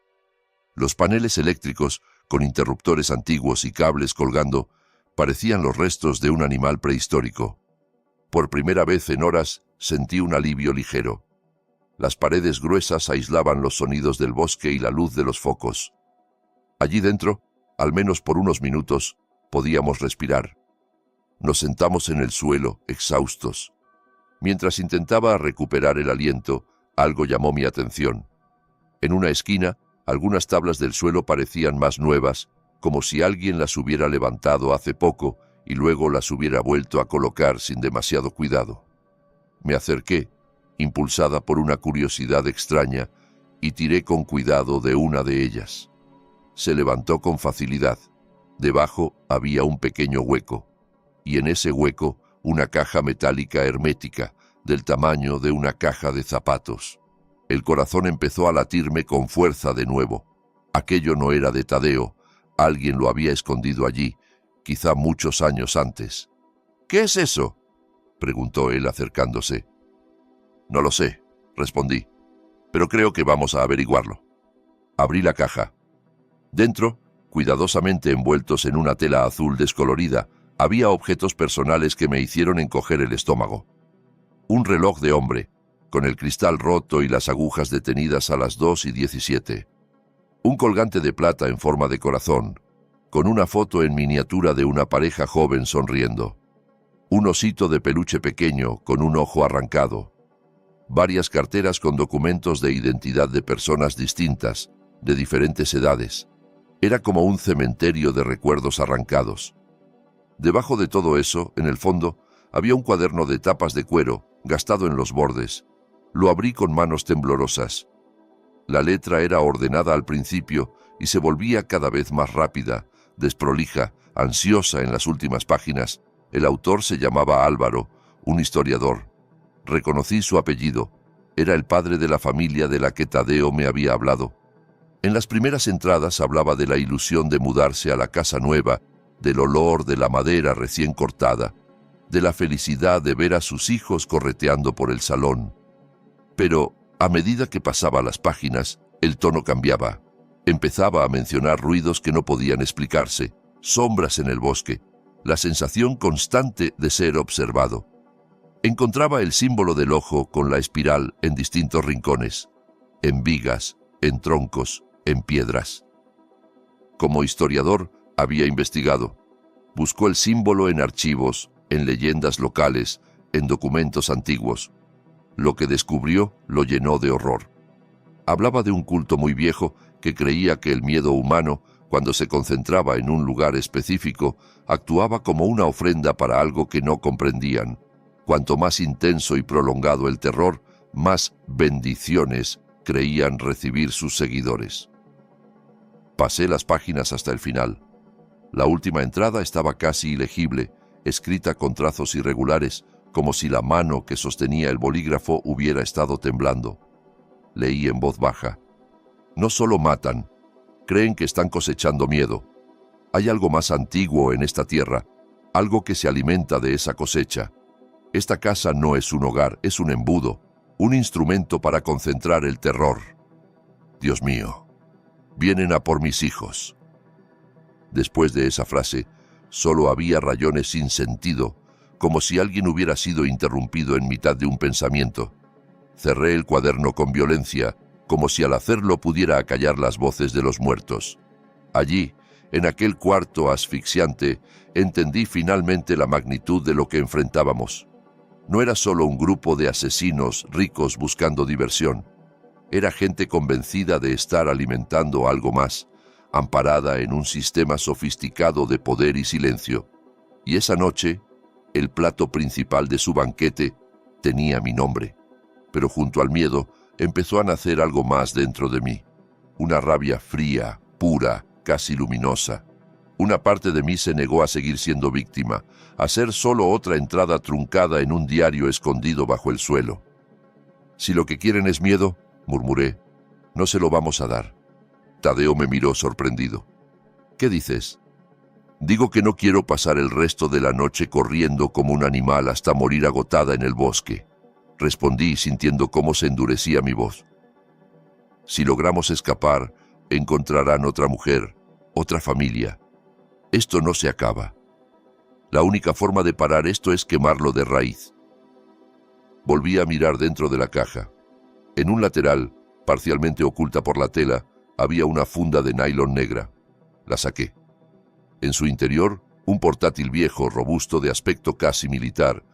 Los paneles eléctricos, con interruptores antiguos y cables colgando, parecían los restos de un animal prehistórico. Por primera vez en horas sentí un alivio ligero. Las paredes gruesas aislaban los sonidos del bosque y la luz de los focos. Allí dentro, al menos por unos minutos, podíamos respirar. Nos sentamos en el suelo, exhaustos. Mientras intentaba recuperar el aliento, algo llamó mi atención. En una esquina, algunas tablas del suelo parecían más nuevas, como si alguien las hubiera levantado hace poco y luego las hubiera vuelto a colocar sin demasiado cuidado. Me acerqué, impulsada por una curiosidad extraña, y tiré con cuidado de una de ellas. Se levantó con facilidad. Debajo había un pequeño hueco, y en ese hueco una caja metálica hermética, del tamaño de una caja de zapatos. El corazón empezó a latirme con fuerza de nuevo. Aquello no era de Tadeo, alguien lo había escondido allí, quizá muchos años antes. «¿Qué es eso?», preguntó él acercándose. «No lo sé», respondí, «pero creo que vamos a averiguarlo». Abrí la caja. Dentro, cuidadosamente envueltos en una tela azul descolorida, había objetos personales que me hicieron encoger el estómago. Un reloj de hombre, con el cristal roto y las agujas detenidas a las 2:17. Un colgante de plata en forma de corazón, con una foto en miniatura de una pareja joven sonriendo. Un osito de peluche pequeño con un ojo arrancado. Varias carteras con documentos de identidad de personas distintas, de diferentes edades. Era como un cementerio de recuerdos arrancados. Debajo de todo eso, en el fondo, había un cuaderno de tapas de cuero, gastado en los bordes. Lo abrí con manos temblorosas. La letra era ordenada al principio y se volvía cada vez más rápida, desprolija, ansiosa en las últimas páginas. El autor se llamaba Álvaro, un historiador. Reconocí su apellido. Era el padre de la familia de la que Tadeo me había hablado. En las primeras entradas hablaba de la ilusión de mudarse a la casa nueva, del olor de la madera recién cortada, de la felicidad de ver a sus hijos correteando por el salón. Pero, a medida que pasaba las páginas, el tono cambiaba. Empezaba a mencionar ruidos que no podían explicarse, sombras en el bosque, la sensación constante de ser observado. Encontraba el símbolo del ojo con la espiral en distintos rincones, en vigas, en troncos, en piedras. Como historiador, había investigado. Buscó el símbolo en archivos, en leyendas locales, en documentos antiguos. Lo que descubrió lo llenó de horror. Hablaba de un culto muy viejo que creía que el miedo humano, cuando se concentraba en un lugar específico, actuaba como una ofrenda para algo que no comprendían. Cuanto más intenso y prolongado el terror, más bendiciones creían recibir sus seguidores. Pasé las páginas hasta el final. La última entrada estaba casi ilegible, escrita con trazos irregulares, como si la mano que sostenía el bolígrafo hubiera estado temblando. Leí en voz baja. No solo matan, creen que están cosechando miedo. Hay algo más antiguo en esta tierra, algo que se alimenta de esa cosecha. Esta casa no es un hogar, es un embudo, un instrumento para concentrar el terror. Dios mío, vienen a por mis hijos. Después de esa frase, solo había rayones sin sentido, como si alguien hubiera sido interrumpido en mitad de un pensamiento. Cerré el cuaderno con violencia, como si al hacerlo pudiera acallar las voces de los muertos. Allí, en aquel cuarto asfixiante, entendí finalmente la magnitud de lo que enfrentábamos. No era solo un grupo de asesinos ricos buscando diversión. Era gente convencida de estar alimentando algo más, amparada en un sistema sofisticado de poder y silencio. Y esa noche, el plato principal de su banquete tenía mi nombre. Pero junto al miedo empezó a nacer algo más dentro de mí. Una rabia fría, pura, casi luminosa. Una parte de mí se negó a seguir siendo víctima, a ser solo otra entrada truncada en un diario escondido bajo el suelo. «Si lo que quieren es miedo», murmuré, «no se lo vamos a dar». Tadeo me miró sorprendido. «¿Qué dices?» «Digo que no quiero pasar el resto de la noche corriendo como un animal hasta morir agotada en el bosque», respondí sintiendo cómo se endurecía mi voz. «Si logramos escapar, encontrarán otra mujer, otra familia. Esto no se acaba. La única forma de parar esto es quemarlo de raíz». Volví a mirar dentro de la caja. En un lateral, parcialmente oculta por la tela, había una funda de nylon negra. La saqué. En su interior, un portátil viejo, robusto, de aspecto casi militar,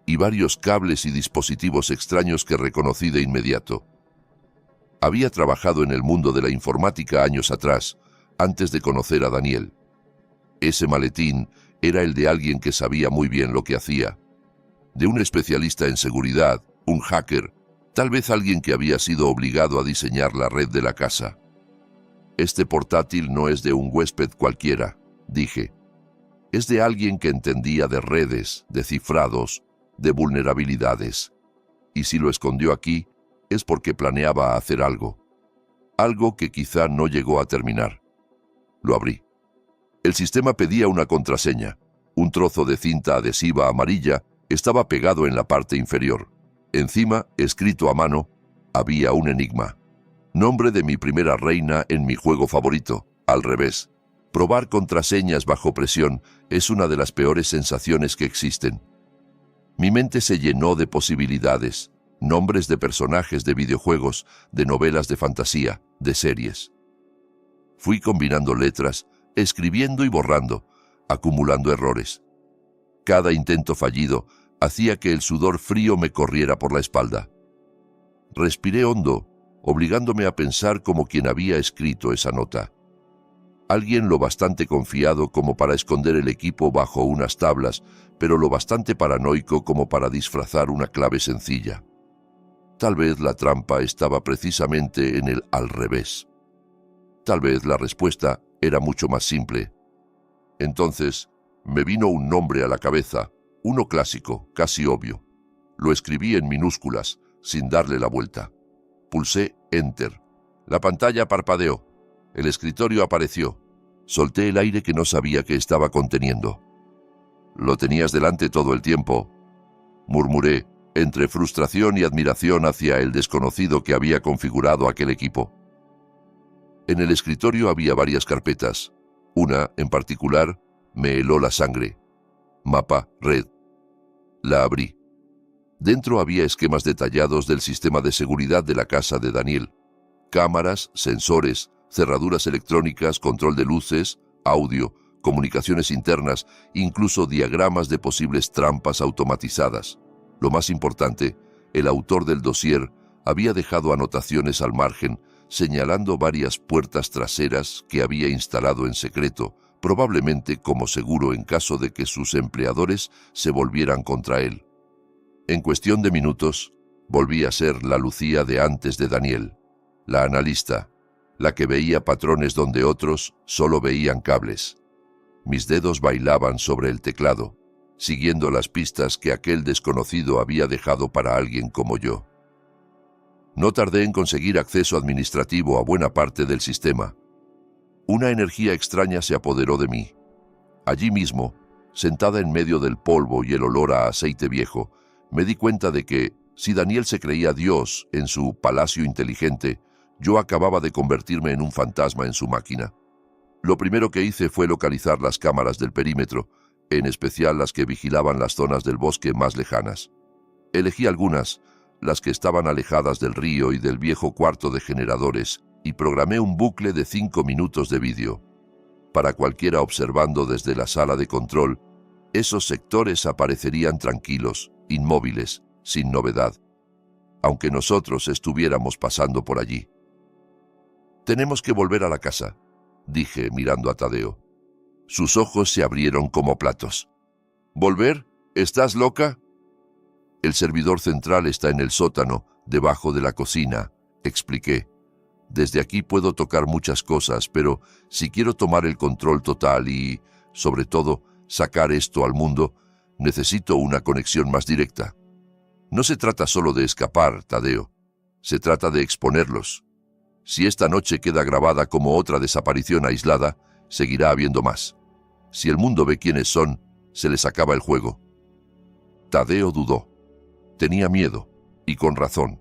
y varios cables y dispositivos extraños que reconocí de inmediato. Había trabajado en el mundo de la informática años atrás, antes de conocer a Daniel. Ese maletín era el de alguien que sabía muy bien lo que hacía. De un especialista en seguridad, un hacker, tal vez alguien que había sido obligado a diseñar la red de la casa. «Este portátil no es de un huésped cualquiera», dije. «Es de alguien que entendía de redes, de cifrados, de vulnerabilidades. Y si lo escondió aquí, es porque planeaba hacer algo. Algo que quizá no llegó a terminar». Lo abrí. El sistema pedía una contraseña. Un trozo de cinta adhesiva amarilla estaba pegado en la parte inferior. Encima, escrito a mano, había un enigma. Nombre de mi primera reina en mi juego favorito, al revés. Probar contraseñas bajo presión es una de las peores sensaciones que existen. Mi mente se llenó de posibilidades, nombres de personajes de videojuegos, de novelas de fantasía, de series. Fui combinando letras, escribiendo y borrando, acumulando errores. Cada intento fallido hacía que el sudor frío me corriera por la espalda. Respiré hondo, obligándome a pensar como quien había escrito esa nota. Alguien lo bastante confiado como para esconder el equipo bajo unas tablas, pero lo bastante paranoico como para disfrazar una clave sencilla. Tal vez la trampa estaba precisamente en el al revés. Tal vez la respuesta era mucho más simple. Entonces me vino un nombre a la cabeza, uno clásico, casi obvio. Lo escribí en minúsculas, sin darle la vuelta. Pulsé Enter. La pantalla parpadeó. El escritorio apareció. Solté el aire que no sabía que estaba conteniendo. «Lo tenías delante todo el tiempo», murmuré, entre frustración y admiración hacia el desconocido que había configurado aquel equipo. En el escritorio había varias carpetas. Una, en particular, me heló la sangre. Mapa Red. La abrí. Dentro había esquemas detallados del sistema de seguridad de la casa de Daniel. Cámaras, sensores, cerraduras electrónicas, control de luces, audio, comunicaciones internas, incluso diagramas de posibles trampas automatizadas. Lo más importante, el autor del dossier había dejado anotaciones al margen, señalando varias puertas traseras que había instalado en secreto, probablemente como seguro en caso de que sus empleadores se volvieran contra él. En cuestión de minutos, volví a ser la Lucía de antes de Daniel, la analista, la que veía patrones donde otros solo veían cables. Mis dedos bailaban sobre el teclado, siguiendo las pistas que aquel desconocido había dejado para alguien como yo. No tardé en conseguir acceso administrativo a buena parte del sistema. Una energía extraña se apoderó de mí. Allí mismo, sentada en medio del polvo y el olor a aceite viejo, me di cuenta de que, si Daniel se creía Dios en su palacio inteligente, yo acababa de convertirme en un fantasma en su máquina. Lo primero que hice fue localizar las cámaras del perímetro, en especial las que vigilaban las zonas del bosque más lejanas. Elegí algunas, las que estaban alejadas del río y del viejo cuarto de generadores, y programé un bucle de 5 minutos de vídeo. Para cualquiera observando desde la sala de control, esos sectores aparecerían tranquilos, inmóviles, sin novedad, aunque nosotros estuviéramos pasando por allí. «Tenemos que volver a la casa», dije mirando a Tadeo. Sus ojos se abrieron como platos. «¿Volver? ¿Estás loca?» «El servidor central está en el sótano, debajo de la cocina», expliqué. Desde aquí puedo tocar muchas cosas, pero si quiero tomar el control total y, sobre todo, sacar esto al mundo, necesito una conexión más directa. No se trata solo de escapar, Tadeo. Se trata de exponerlos. Si esta noche queda grabada como otra desaparición aislada, seguirá habiendo más. Si el mundo ve quiénes son, se les acaba el juego. Tadeo dudó. Tenía miedo, y con razón.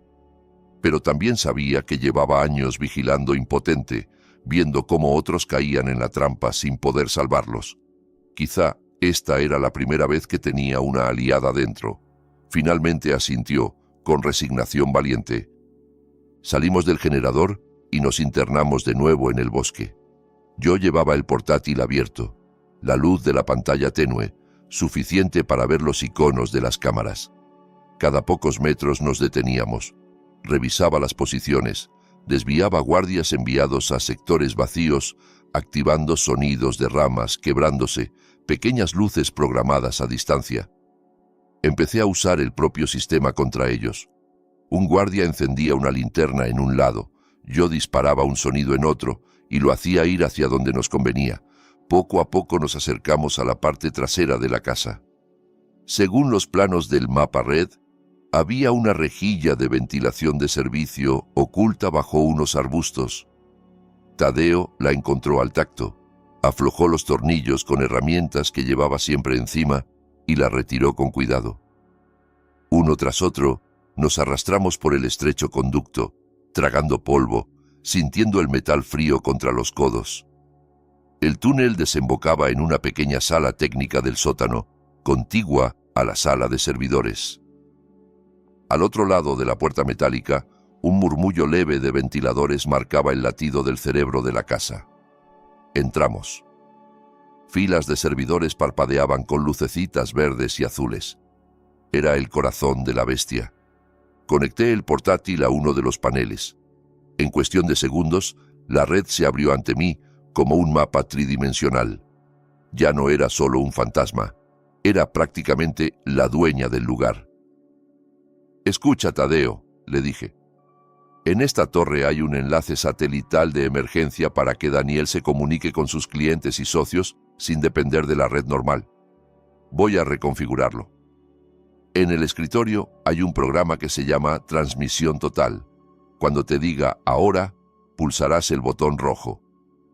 Pero también sabía que llevaba años vigilando impotente, viendo cómo otros caían en la trampa sin poder salvarlos. Quizá esta era la primera vez que tenía una aliada dentro. Finalmente asintió, con resignación valiente. Salimos del generador y nos internamos de nuevo en el bosque. Yo llevaba el portátil abierto, la luz de la pantalla tenue, suficiente para ver los iconos de las cámaras. Cada pocos metros nos deteníamos. Revisaba las posiciones, desviaba guardias enviados a sectores vacíos, activando sonidos de ramas quebrándose, pequeñas luces programadas a distancia. Empecé a usar el propio sistema contra ellos. Un guardia encendía una linterna en un lado, yo disparaba un sonido en otro y lo hacía ir hacia donde nos convenía. Poco a poco nos acercamos a la parte trasera de la casa. Según los planos del mapa red, había una rejilla de ventilación de servicio oculta bajo unos arbustos. Tadeo la encontró al tacto, aflojó los tornillos con herramientas que llevaba siempre encima y la retiró con cuidado. Uno tras otro, nos arrastramos por el estrecho conducto, tragando polvo, sintiendo el metal frío contra los codos. El túnel desembocaba en una pequeña sala técnica del sótano, contigua a la sala de servidores. Al otro lado de la puerta metálica, un murmullo leve de ventiladores marcaba el latido del cerebro de la casa. Entramos. Filas de servidores parpadeaban con lucecitas verdes y azules. Era el corazón de la bestia. Conecté el portátil a uno de los paneles. En cuestión de segundos, la red se abrió ante mí como un mapa tridimensional. Ya no era solo un fantasma, era prácticamente la dueña del lugar. «Escucha, Tadeo», le dije. «En esta torre hay un enlace satelital de emergencia para que Daniel se comunique con sus clientes y socios sin depender de la red normal. Voy a reconfigurarlo. En el escritorio hay un programa que se llama Transmisión Total. Cuando te diga ahora, pulsarás el botón rojo.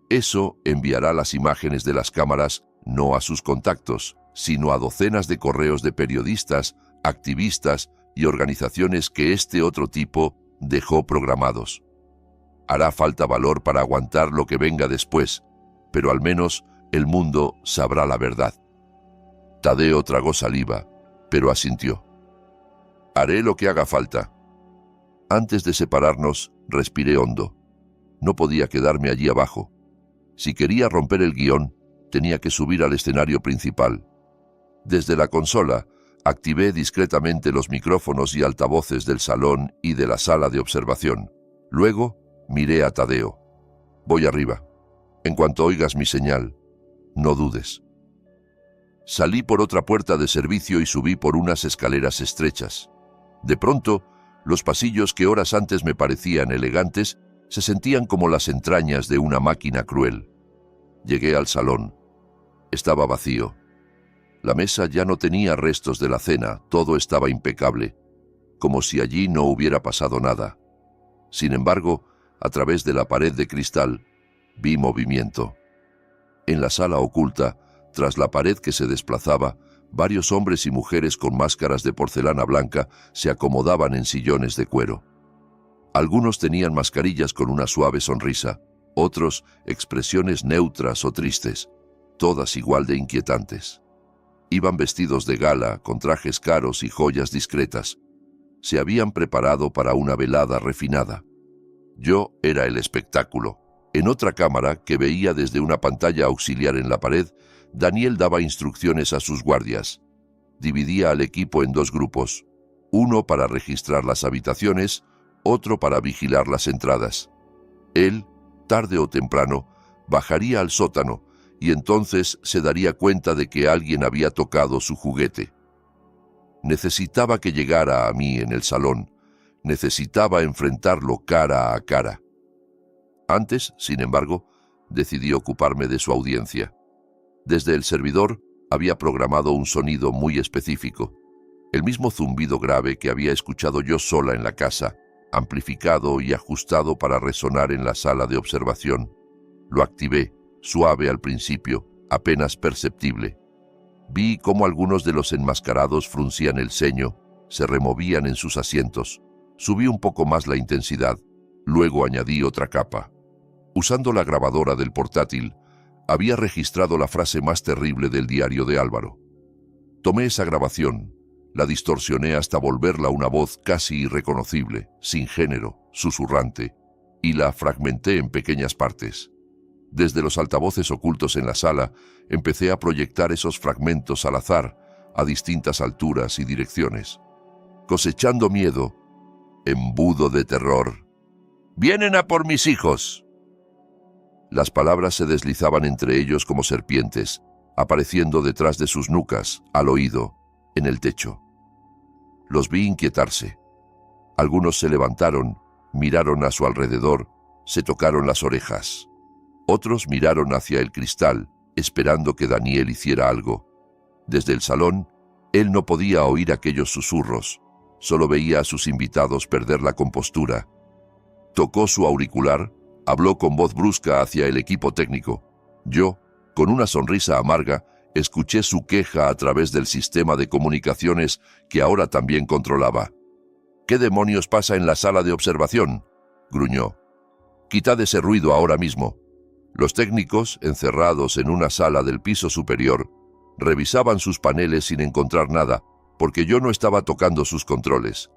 Eso enviará las imágenes de las cámaras no a sus contactos, sino a docenas de correos de periodistas, activistas y organizaciones que este otro tipo dejó programados. Hará falta valor para aguantar lo que venga después, pero al menos el mundo sabrá la verdad». Tadeo tragó saliva, pero asintió. «Haré lo que haga falta». Antes de separarnos, respiré hondo. No podía quedarme allí abajo. Si quería romper el guión, tenía que subir al escenario principal. Desde la consola, activé discretamente los micrófonos y altavoces del salón y de la sala de observación. Luego, miré a Tadeo. «Voy arriba. En cuanto oigas mi señal, no dudes». Salí por otra puerta de servicio y subí por unas escaleras estrechas. De pronto, los pasillos que horas antes me parecían elegantes se sentían como las entrañas de una máquina cruel. Llegué al salón. Estaba vacío. La mesa ya no tenía restos de la cena, todo estaba impecable, como si allí no hubiera pasado nada. Sin embargo, a través de la pared de cristal, vi movimiento. En la sala oculta, tras la pared que se desplazaba, varios hombres y mujeres con máscaras de porcelana blanca se acomodaban en sillones de cuero. Algunos tenían mascarillas con una suave sonrisa, otros expresiones neutras o tristes, todas igual de inquietantes. Iban vestidos de gala, con trajes caros y joyas discretas. Se habían preparado para una velada refinada. Yo era el espectáculo. En otra cámara, que veía desde una pantalla auxiliar en la pared, Daniel daba instrucciones a sus guardias. Dividía al equipo en dos grupos, uno para registrar las habitaciones, otro para vigilar las entradas. Él, tarde o temprano, bajaría al sótano y entonces se daría cuenta de que alguien había tocado su juguete. Necesitaba que llegara a mí en el salón. Necesitaba enfrentarlo cara a cara. Antes, sin embargo, decidí ocuparme de su audiencia. Desde el servidor había programado un sonido muy específico, el mismo zumbido grave que había escuchado yo sola en la casa, amplificado y ajustado para resonar en la sala de observación. Lo activé, suave al principio, apenas perceptible. Vi cómo algunos de los enmascarados fruncían el ceño, se removían en sus asientos. Subí un poco más la intensidad, luego añadí otra capa. Usando la grabadora del portátil, había registrado la frase más terrible del diario de Álvaro. Tomé esa grabación, la distorsioné hasta volverla una voz casi irreconocible, sin género, susurrante, y la fragmenté en pequeñas partes. Desde los altavoces ocultos en la sala, empecé a proyectar esos fragmentos al azar, a distintas alturas y direcciones. Cosechando miedo, embudo de terror. «¡Vienen a por mis hijos!». Las palabras se deslizaban entre ellos como serpientes, apareciendo detrás de sus nucas, al oído, en el techo. Los vi inquietarse. Algunos se levantaron, miraron a su alrededor, se tocaron las orejas. Otros miraron hacia el cristal, esperando que Daniel hiciera algo. Desde el salón, él no podía oír aquellos susurros, solo veía a sus invitados perder la compostura. Tocó su auricular, habló con voz brusca hacia el equipo técnico. Yo, con una sonrisa amarga, escuché su queja a través del sistema de comunicaciones que ahora también controlaba. «¿Qué demonios pasa en la sala de observación?», gruñó. «Quitad ese ruido ahora mismo». Los técnicos, encerrados en una sala del piso superior, revisaban sus paneles sin encontrar nada, porque yo no estaba tocando sus controles.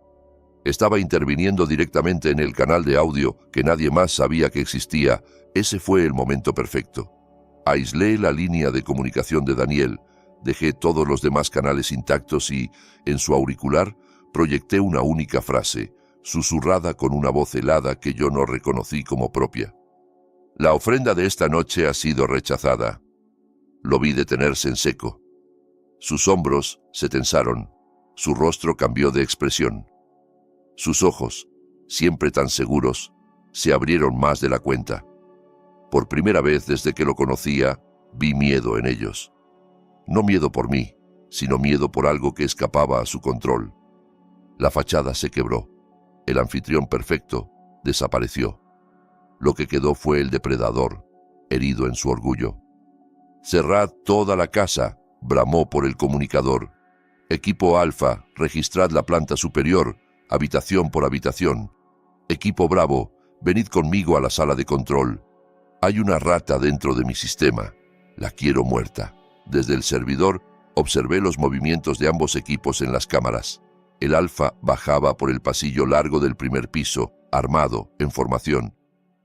Estaba interviniendo directamente en el canal de audio que nadie más sabía que existía. Ese fue el momento perfecto. Aislé la línea de comunicación de Daniel, dejé todos los demás canales intactos y, en su auricular, proyecté una única frase, susurrada con una voz helada que yo no reconocí como propia. «La ofrenda de esta noche ha sido rechazada». Lo vi detenerse en seco. Sus hombros se tensaron, su rostro cambió de expresión. Sus ojos, siempre tan seguros, se abrieron más de la cuenta. Por primera vez desde que lo conocía, vi miedo en ellos. No miedo por mí, sino miedo por algo que escapaba a su control. La fachada se quebró. El anfitrión perfecto desapareció. Lo que quedó fue el depredador, herido en su orgullo. «Cerrad toda la casa», bramó por el comunicador. «Equipo Alfa, registrad la planta superior, habitación por habitación. Equipo Bravo, venid conmigo a la sala de control. Hay una rata dentro de mi sistema. La quiero muerta». Desde el servidor, observé los movimientos de ambos equipos en las cámaras. El Alfa bajaba por el pasillo largo del primer piso, armado, en formación.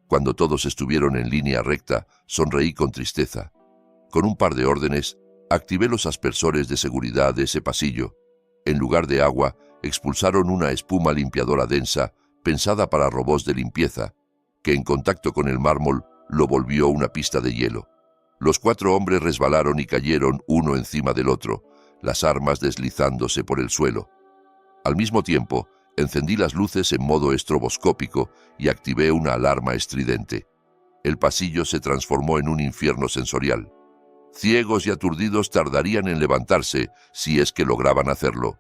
Cuando todos estuvieron en línea recta, sonreí con tristeza. Con un par de órdenes, activé los aspersores de seguridad de ese pasillo. En lugar de agua, expulsaron una espuma limpiadora densa, pensada para robots de limpieza, que en contacto con el mármol lo volvió una pista de hielo. Los 4 hombres resbalaron y cayeron uno encima del otro, las armas deslizándose por el suelo. Al mismo tiempo, encendí las luces en modo estroboscópico y activé una alarma estridente. El pasillo se transformó en un infierno sensorial. Ciegos y aturdidos tardarían en levantarse si es que lograban hacerlo.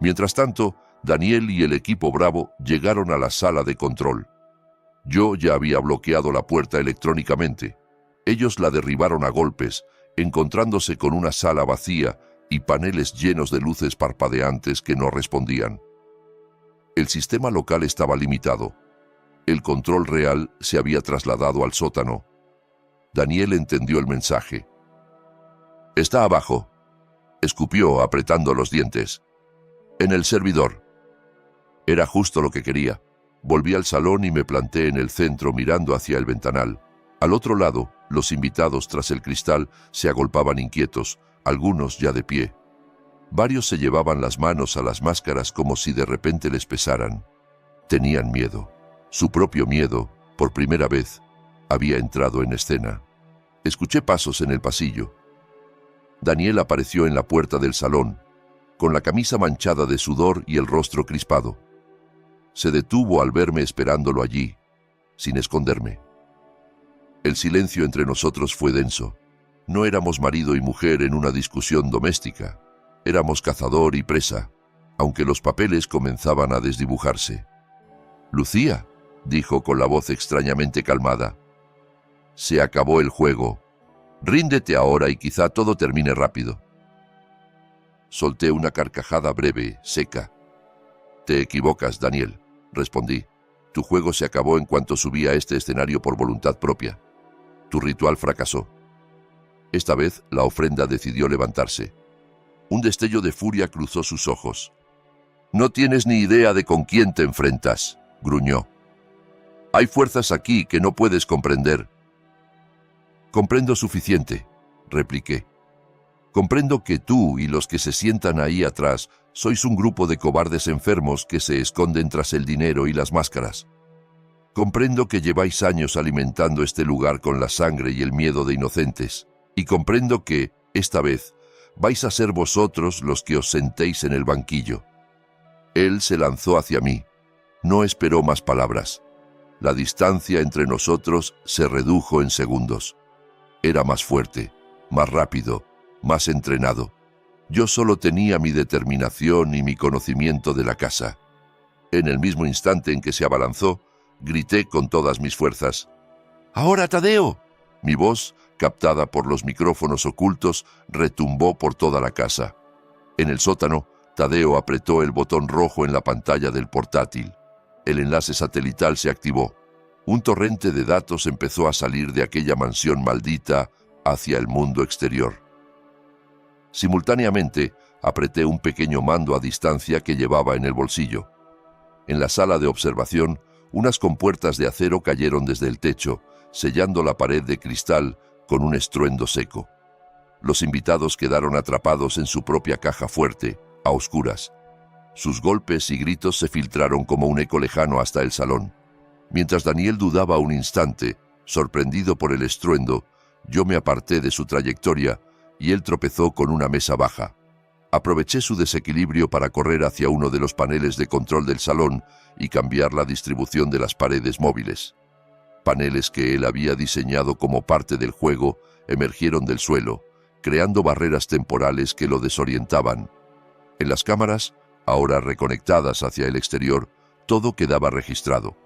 Mientras tanto, Daniel y el equipo Bravo llegaron a la sala de control. Yo ya había bloqueado la puerta electrónicamente. Ellos la derribaron a golpes, encontrándose con una sala vacía y paneles llenos de luces parpadeantes que no respondían. El sistema local estaba limitado. El control real se había trasladado al sótano. Daniel entendió el mensaje. «Está abajo», escupió apretando los dientes. «En el servidor». Era justo lo que quería. Volví al salón y me planté en el centro mirando hacia el ventanal. Al otro lado, los invitados tras el cristal se agolpaban inquietos, algunos ya de pie. Varios se llevaban las manos a las máscaras como si de repente les pesaran. Tenían miedo. Su propio miedo, por primera vez, había entrado en escena. Escuché pasos en el pasillo. Daniel apareció en la puerta del salón, con la camisa manchada de sudor y el rostro crispado. Se detuvo al verme esperándolo allí. sin esconderme. El silencio entre nosotros fue denso. No éramos marido y mujer en una discusión doméstica. Éramos cazador y presa, aunque los papeles comenzaban a desdibujarse. «Lucía», dijo con la voz extrañamente calmada, «se acabó el juego. Ríndete ahora y quizá todo termine rápido». Solté una carcajada breve, seca. «Te equivocas, Daniel», respondí. «Tu juego se acabó en cuanto subí a este escenario por voluntad propia. Tu ritual fracasó». Esta vez la ofrenda decidió levantarse. Un destello de furia cruzó sus ojos. «No tienes ni idea de con quién te enfrentas», gruñó. «Hay fuerzas aquí que no puedes comprender». «Comprendo suficiente», repliqué. «Comprendo que tú y los que se sientan ahí atrás sois un grupo de cobardes enfermos que se esconden tras el dinero y las máscaras. Comprendo que lleváis años alimentando este lugar con la sangre y el miedo de inocentes. Y comprendo que, esta vez, vais a ser vosotros los que os sentéis en el banquillo». Él se lanzó hacia mí. No esperó más palabras. La distancia entre nosotros se redujo en segundos. Era más fuerte, más rápido, más entrenado. Yo solo tenía mi determinación y mi conocimiento de la casa. En el mismo instante en que se abalanzó, grité con todas mis fuerzas: «¡Ahora, Tadeo!». Mi voz, captada por los micrófonos ocultos, retumbó por toda la casa. En el sótano, Tadeo apretó el botón rojo en la pantalla del portátil. El enlace satelital se activó. Un torrente de datos empezó a salir de aquella mansión maldita hacia el mundo exterior. Simultáneamente, apreté un pequeño mando a distancia que llevaba en el bolsillo. En la sala de observación, unas compuertas de acero cayeron desde el techo, sellando la pared de cristal con un estruendo seco. Los invitados quedaron atrapados en su propia caja fuerte, a oscuras. Sus golpes y gritos se filtraron como un eco lejano hasta el salón. Mientras Daniel dudaba un instante, sorprendido por el estruendo, yo me aparté de su trayectoria y él tropezó con una mesa baja. Aproveché su desequilibrio para correr hacia uno de los paneles de control del salón y cambiar la distribución de las paredes móviles. Paneles que él había diseñado como parte del juego emergieron del suelo, creando barreras temporales que lo desorientaban. En las cámaras, ahora reconectadas hacia el exterior, todo quedaba registrado.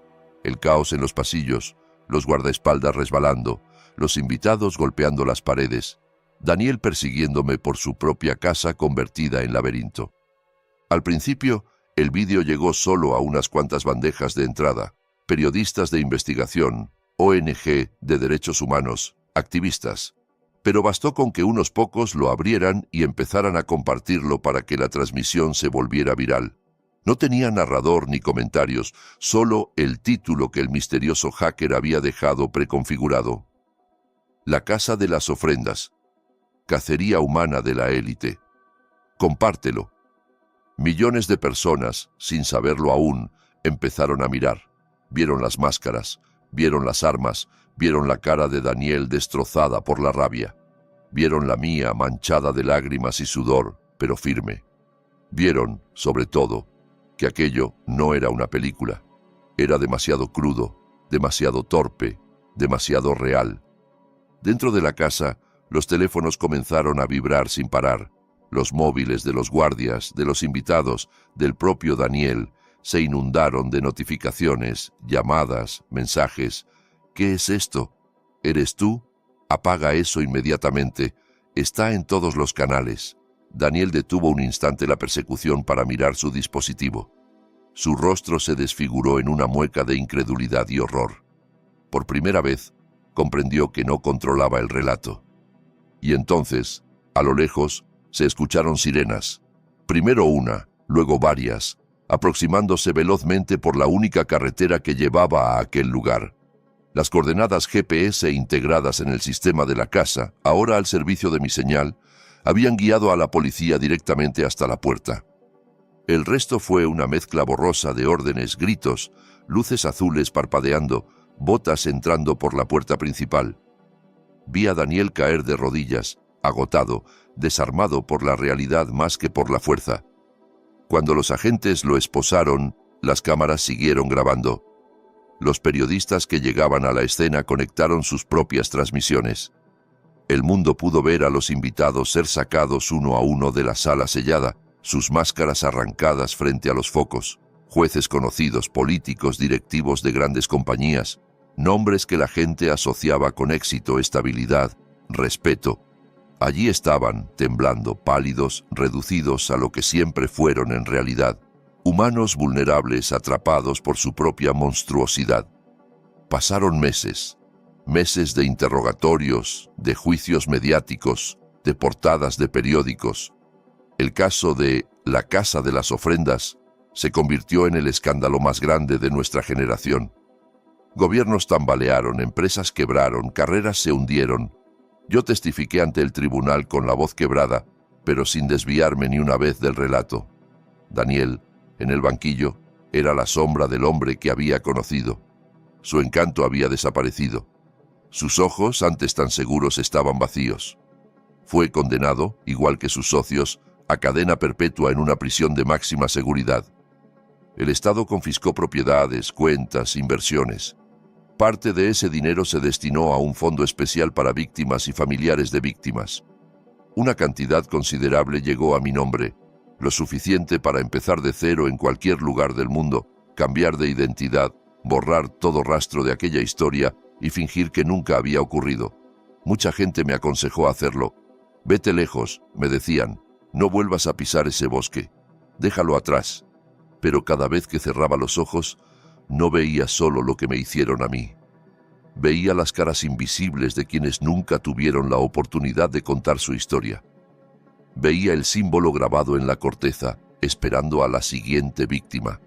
El caos en los pasillos, los guardaespaldas resbalando, los invitados golpeando las paredes, Daniel persiguiéndome por su propia casa convertida en laberinto. Al principio, el vídeo llegó solo a unas cuantas bandejas de entrada: periodistas de investigación, ONG de derechos humanos, activistas. Pero bastó con que unos pocos lo abrieran y empezaran a compartirlo para que la transmisión se volviera viral. No tenía narrador ni comentarios, solo el título que el misterioso hacker había dejado preconfigurado: La Casa de las Ofrendas. Cacería humana de la élite. Compártelo. Millones de personas, sin saberlo aún, empezaron a mirar. Vieron las máscaras, vieron las armas, vieron la cara de Daniel destrozada por la rabia. Vieron la mía manchada de lágrimas y sudor, pero firme. Vieron, sobre todo, que aquello no era una película. Era demasiado crudo, demasiado torpe, demasiado real. Dentro de la casa, los teléfonos comenzaron a vibrar sin parar. Los móviles de los guardias, de los invitados, del propio Daniel, se inundaron de notificaciones, llamadas, mensajes. ¿Qué es esto? ¿Eres tú? Apaga eso inmediatamente. Está en todos los canales. Daniel detuvo un instante la persecución para mirar su dispositivo. Su rostro se desfiguró en una mueca de incredulidad y horror. Por primera vez, comprendió que no controlaba el relato. Y entonces, a lo lejos, se escucharon sirenas. Primero una, luego varias, aproximándose velozmente por la única carretera que llevaba a aquel lugar. Las coordenadas GPS integradas en el sistema de la casa, ahora al servicio de mi señal, habían guiado a la policía directamente hasta la puerta. El resto fue una mezcla borrosa de órdenes, gritos, luces azules parpadeando, botas entrando por la puerta principal. Vi a Daniel caer de rodillas, agotado, desarmado por la realidad más que por la fuerza. Cuando los agentes lo esposaron, las cámaras siguieron grabando. Los periodistas que llegaban a la escena conectaron sus propias transmisiones. El mundo pudo ver a los invitados ser sacados uno a uno de la sala sellada, sus máscaras arrancadas frente a los focos. Jueces conocidos, políticos, directivos de grandes compañías, nombres que la gente asociaba con éxito, estabilidad, respeto. Allí estaban, temblando, pálidos, reducidos a lo que siempre fueron en realidad, humanos vulnerables atrapados por su propia monstruosidad. Pasaron meses, meses de interrogatorios, de juicios mediáticos, de portadas de periódicos. El caso de la Casa de las Ofrendas se convirtió en el escándalo más grande de nuestra generación. Gobiernos tambalearon, empresas quebraron, carreras se hundieron. Yo testifiqué ante el tribunal con la voz quebrada, pero sin desviarme ni una vez del relato. Daniel, en el banquillo, era la sombra del hombre que había conocido. Su encanto había desaparecido. Sus ojos, antes tan seguros, estaban vacíos. Fue condenado, igual que sus socios, a cadena perpetua en una prisión de máxima seguridad. El Estado confiscó propiedades, cuentas, inversiones. Parte de ese dinero se destinó a un fondo especial para víctimas y familiares de víctimas. Una cantidad considerable llegó a mi nombre, lo suficiente para empezar de cero en cualquier lugar del mundo, cambiar de identidad, borrar todo rastro de aquella historia y fingir que nunca había ocurrido. Mucha gente me aconsejó hacerlo. Vete lejos, me decían, no vuelvas a pisar ese bosque, déjalo atrás. Pero cada vez que cerraba los ojos, no veía solo lo que me hicieron a mí. Veía las caras invisibles de quienes nunca tuvieron la oportunidad de contar su historia. Veía el símbolo grabado en la corteza, esperando a la siguiente víctima.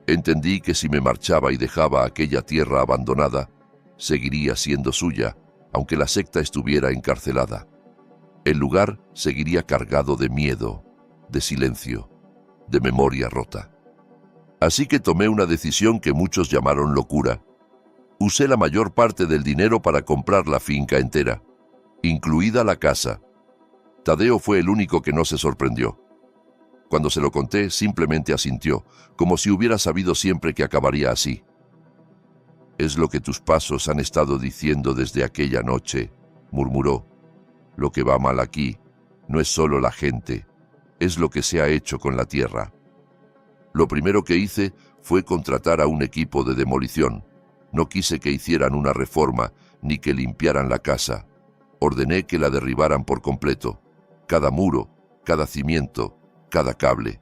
Entendí que si me marchaba y dejaba aquella tierra abandonada, seguiría siendo suya, aunque la secta estuviera encarcelada. El lugar seguiría cargado de miedo, de silencio, de memoria rota. Así que tomé una decisión que muchos llamaron locura. Usé la mayor parte del dinero para comprar la finca entera, incluida la casa. Tadeo fue el único que no se sorprendió. Cuando se lo conté, simplemente asintió, como si hubiera sabido siempre que acabaría así. «Es lo que tus pasos han estado diciendo desde aquella noche», murmuró. «Lo que va mal aquí no es solo la gente, es lo que se ha hecho con la tierra». Lo primero que hice fue contratar a un equipo de demolición. No quise que hicieran una reforma ni que limpiaran la casa. Ordené que la derribaran por completo. Cada muro, cada cimiento, cada cable.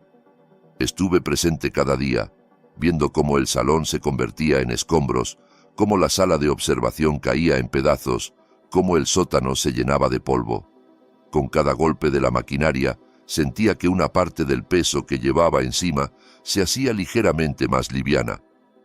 Estuve presente cada día, viendo cómo el salón se convertía en escombros, cómo la sala de observación caía en pedazos, cómo el sótano se llenaba de polvo. Con cada golpe de la maquinaria, sentía que una parte del peso que llevaba encima se hacía ligeramente más liviana.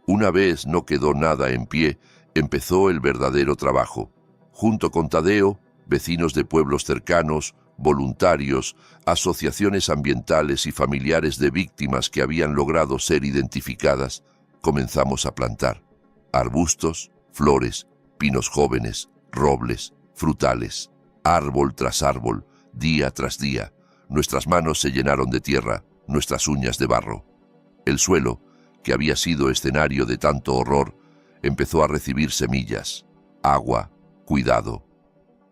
Una vez no quedó nada en pie, empezó el verdadero trabajo. Junto con Tadeo, vecinos de pueblos cercanos, voluntarios, asociaciones ambientales y familiares de víctimas que habían logrado ser identificadas, comenzamos a plantar arbustos, flores, pinos jóvenes, robles, frutales, árbol tras árbol, día tras día. Nuestras manos se llenaron de tierra, nuestras uñas de barro. El suelo, que había sido escenario de tanto horror, empezó a recibir semillas, agua, cuidado.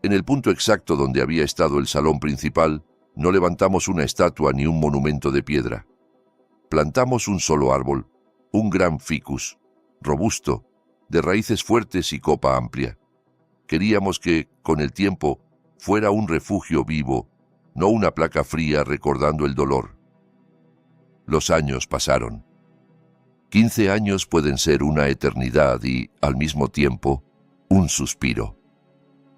En el punto exacto donde había estado el salón principal, no levantamos una estatua ni un monumento de piedra. Plantamos un solo árbol, un gran ficus, robusto, de raíces fuertes y copa amplia. Queríamos que, con el tiempo, fuera un refugio vivo, no una placa fría recordando el dolor. Los años pasaron. 15 años pueden ser una eternidad y, al mismo tiempo, un suspiro.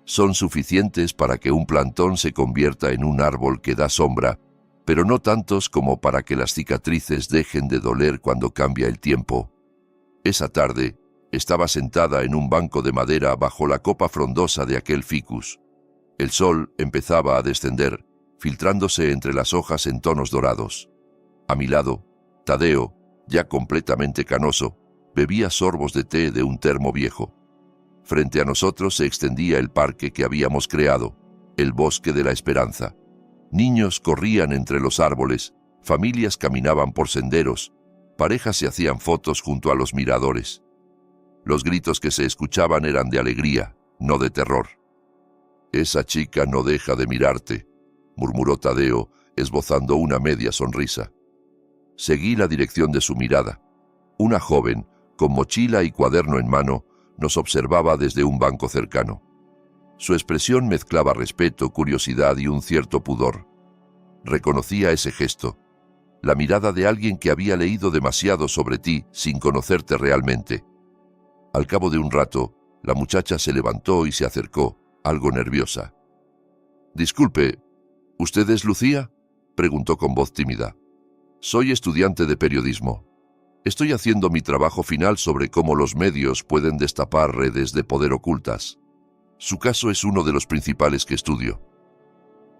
Son suficientes para que un plantón se convierta en un árbol que da sombra, pero no tantos como para que las cicatrices dejen de doler cuando cambia el tiempo. Esa tarde, estaba sentada en un banco de madera bajo la copa frondosa de aquel ficus. El sol empezaba a descender, filtrándose entre las hojas en tonos dorados. A mi lado, Tadeo, ya completamente canoso, bebía sorbos de té de un termo viejo. Frente a nosotros se extendía el parque que habíamos creado, el bosque de la esperanza. Niños corrían entre los árboles, familias caminaban por senderos, parejas se hacían fotos junto a los miradores. Los gritos que se escuchaban eran de alegría, no de terror. «Esa chica no deja de mirarte», murmuró Tadeo, esbozando una media sonrisa. Seguí la dirección de su mirada. Una joven, con mochila y cuaderno en mano, nos observaba desde un banco cercano. Su expresión mezclaba respeto, curiosidad y un cierto pudor. Reconocía ese gesto, la mirada de alguien que había leído demasiado sobre ti sin conocerte realmente. Al cabo de un rato, la muchacha se levantó y se acercó, algo nerviosa. «Disculpe, ¿usted es Lucía?», preguntó con voz tímida. «Soy estudiante de periodismo. Estoy haciendo mi trabajo final sobre cómo los medios pueden destapar redes de poder ocultas. Su caso es uno de los principales que estudio.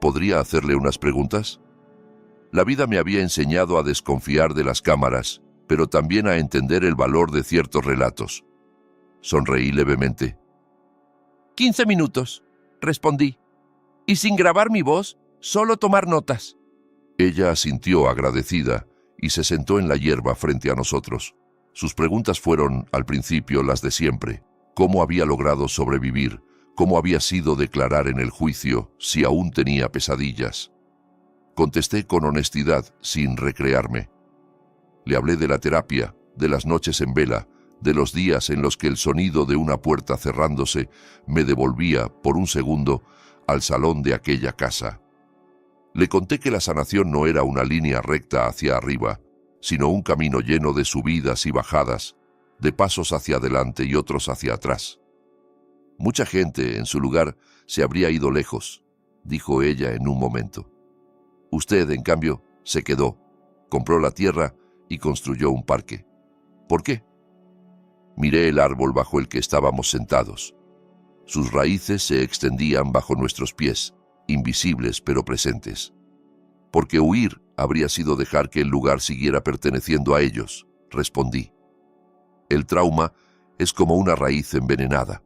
¿Podría hacerle unas preguntas?». La vida me había enseñado a desconfiar de las cámaras, pero también a entender el valor de ciertos relatos. Sonreí levemente. «15 minutos», respondí. «Y sin grabar mi voz, solo tomar notas». Ella asintió agradecida y se sentó en la hierba frente a nosotros. Sus preguntas fueron, al principio, las de siempre. ¿Cómo había logrado sobrevivir? ¿Cómo había sido declarar en el juicio si aún tenía pesadillas? Contesté con honestidad, sin recrearme. Le hablé de la terapia, de las noches en vela, de los días en los que el sonido de una puerta cerrándose me devolvía, por un segundo, al salón de aquella casa. Le conté que la sanación no era una línea recta hacia arriba, sino un camino lleno de subidas y bajadas, de pasos hacia adelante y otros hacia atrás. Mucha gente, en su lugar, se habría ido lejos, dijo ella en un momento. Usted, en cambio, se quedó, compró la tierra y construyó un parque. ¿Por qué? Miré el árbol bajo el que estábamos sentados. Sus raíces se extendían bajo nuestros pies, invisibles pero presentes. Porque huir habría sido dejar que el lugar siguiera perteneciendo a ellos, respondí. El trauma es como una raíz envenenada.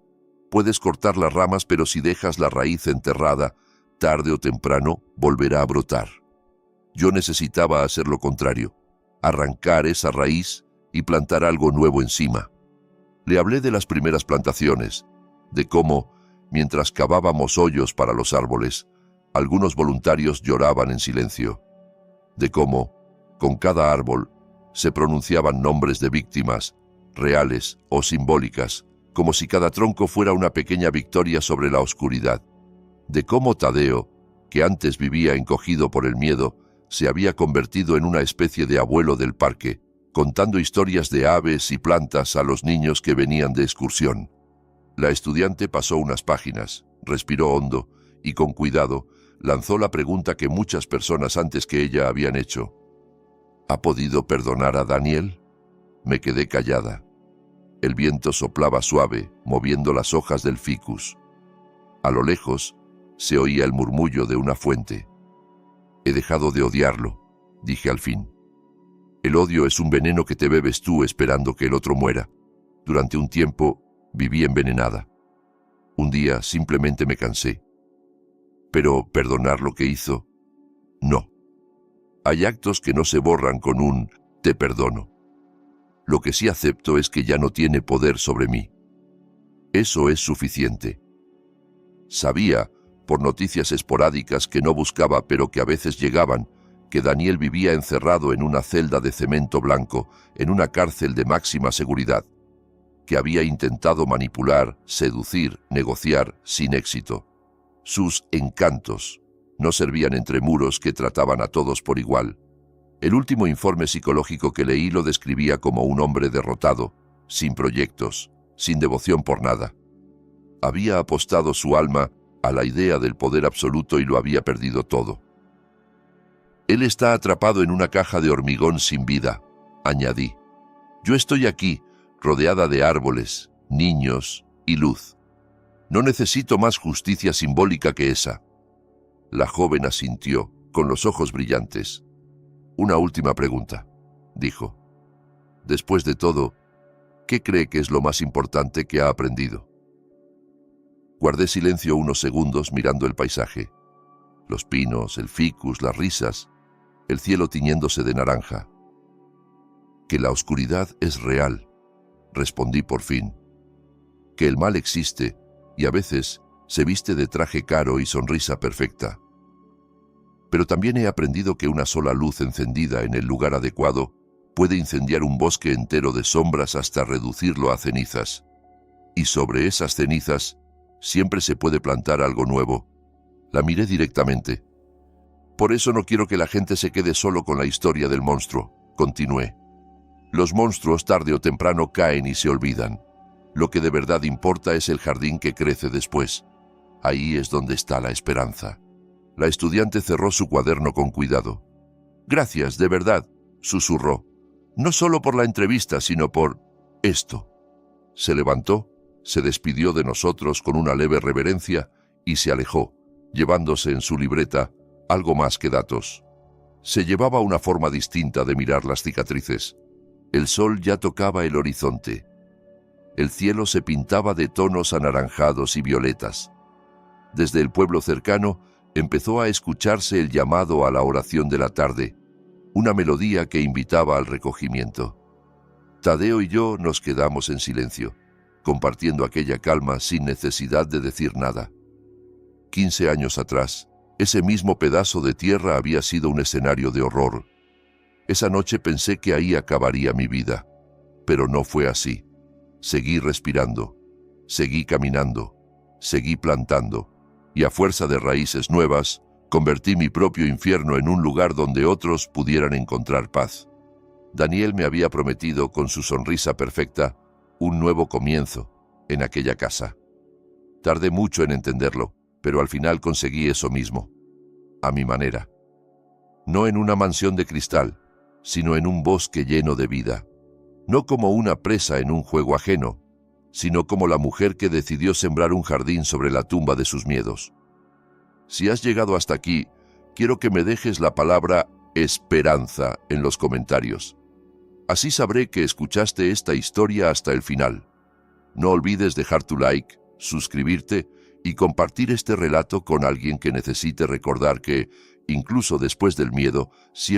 Puedes cortar las ramas, pero si dejas la raíz enterrada, tarde o temprano volverá a brotar. Yo necesitaba hacer lo contrario, arrancar esa raíz y plantar algo nuevo encima. Le hablé de las primeras plantaciones, de cómo, mientras cavábamos hoyos para los árboles, algunos voluntarios lloraban en silencio, de cómo, con cada árbol, se pronunciaban nombres de víctimas, reales o simbólicas, como si cada tronco fuera una pequeña victoria sobre la oscuridad, de cómo Tadeo, que antes vivía encogido por el miedo, se había convertido en una especie de abuelo del parque, contando historias de aves y plantas a los niños que venían de excursión. La estudiante pasó unas páginas, respiró hondo y con cuidado lanzó la pregunta que muchas personas antes que ella habían hecho. ¿Ha podido perdonar a Daniel? Me quedé callada. El viento soplaba suave, moviendo las hojas del ficus. A lo lejos se oía el murmullo de una fuente. He dejado de odiarlo, dije al fin. El odio es un veneno que te bebes tú esperando que el otro muera. Durante un tiempo viví envenenada. Un día simplemente me cansé. Pero perdonar lo que hizo, no. Hay actos que no se borran con un «te perdono». Lo que sí acepto es que ya no tiene poder sobre mí. Eso es suficiente. Sabía, por noticias esporádicas que no buscaba pero que a veces llegaban, que Daniel vivía encerrado en una celda de cemento blanco, en una cárcel de máxima seguridad, que había intentado manipular, seducir, negociar, sin éxito. Sus encantos no servían entre muros que trataban a todos por igual. El último informe psicológico que leí lo describía como un hombre derrotado, sin proyectos, sin devoción por nada. Había apostado su alma a la idea del poder absoluto y lo había perdido todo. Él está atrapado en una caja de hormigón sin vida, añadí. Yo estoy aquí, rodeada de árboles, niños y luz. No necesito más justicia simbólica que esa. La joven asintió, con los ojos brillantes. Una última pregunta, dijo. Después de todo, ¿qué cree que es lo más importante que ha aprendido? Guardé silencio unos segundos mirando el paisaje. Los pinos, el ficus, las risas, el cielo tiñéndose de naranja. Que la oscuridad es real, respondí por fin, que el mal existe y a veces se viste de traje caro y sonrisa perfecta. Pero también he aprendido que una sola luz encendida en el lugar adecuado puede incendiar un bosque entero de sombras hasta reducirlo a cenizas. Y sobre esas cenizas siempre se puede plantar algo nuevo. La miré directamente. Por eso no quiero que la gente se quede solo con la historia del monstruo, continué. Los monstruos tarde o temprano caen y se olvidan. Lo que de verdad importa es el jardín que crece después. Ahí es donde está la esperanza. La estudiante cerró su cuaderno con cuidado. Gracias, de verdad, susurró. No solo por la entrevista, sino por esto. Se levantó, se despidió de nosotros con una leve reverencia y se alejó, llevándose en su libreta algo más que datos. Se llevaba una forma distinta de mirar las cicatrices. El sol ya tocaba el horizonte. El cielo se pintaba de tonos anaranjados y violetas. Desde el pueblo cercano empezó a escucharse el llamado a la oración de la tarde, una melodía que invitaba al recogimiento. Tadeo y yo nos quedamos en silencio, compartiendo aquella calma sin necesidad de decir nada. 15 años atrás, ese mismo pedazo de tierra había sido un escenario de horror. Esa noche pensé que ahí acabaría mi vida, pero no fue así. Seguí respirando, seguí caminando, seguí plantando, y a fuerza de raíces nuevas, convertí mi propio infierno en un lugar donde otros pudieran encontrar paz. Daniel me había prometido, con su sonrisa perfecta, un nuevo comienzo en aquella casa. Tardé mucho en entenderlo, pero al final conseguí eso mismo, a mi manera. No en una mansión de cristal, sino en un bosque lleno de vida. No como una presa en un juego ajeno, sino como la mujer que decidió sembrar un jardín sobre la tumba de sus miedos. Si has llegado hasta aquí, quiero que me dejes la palabra esperanza en los comentarios. Así sabré que escuchaste esta historia hasta el final. No olvides dejar tu like, suscribirte y compartir este relato con alguien que necesite recordar que, incluso después del miedo, siempre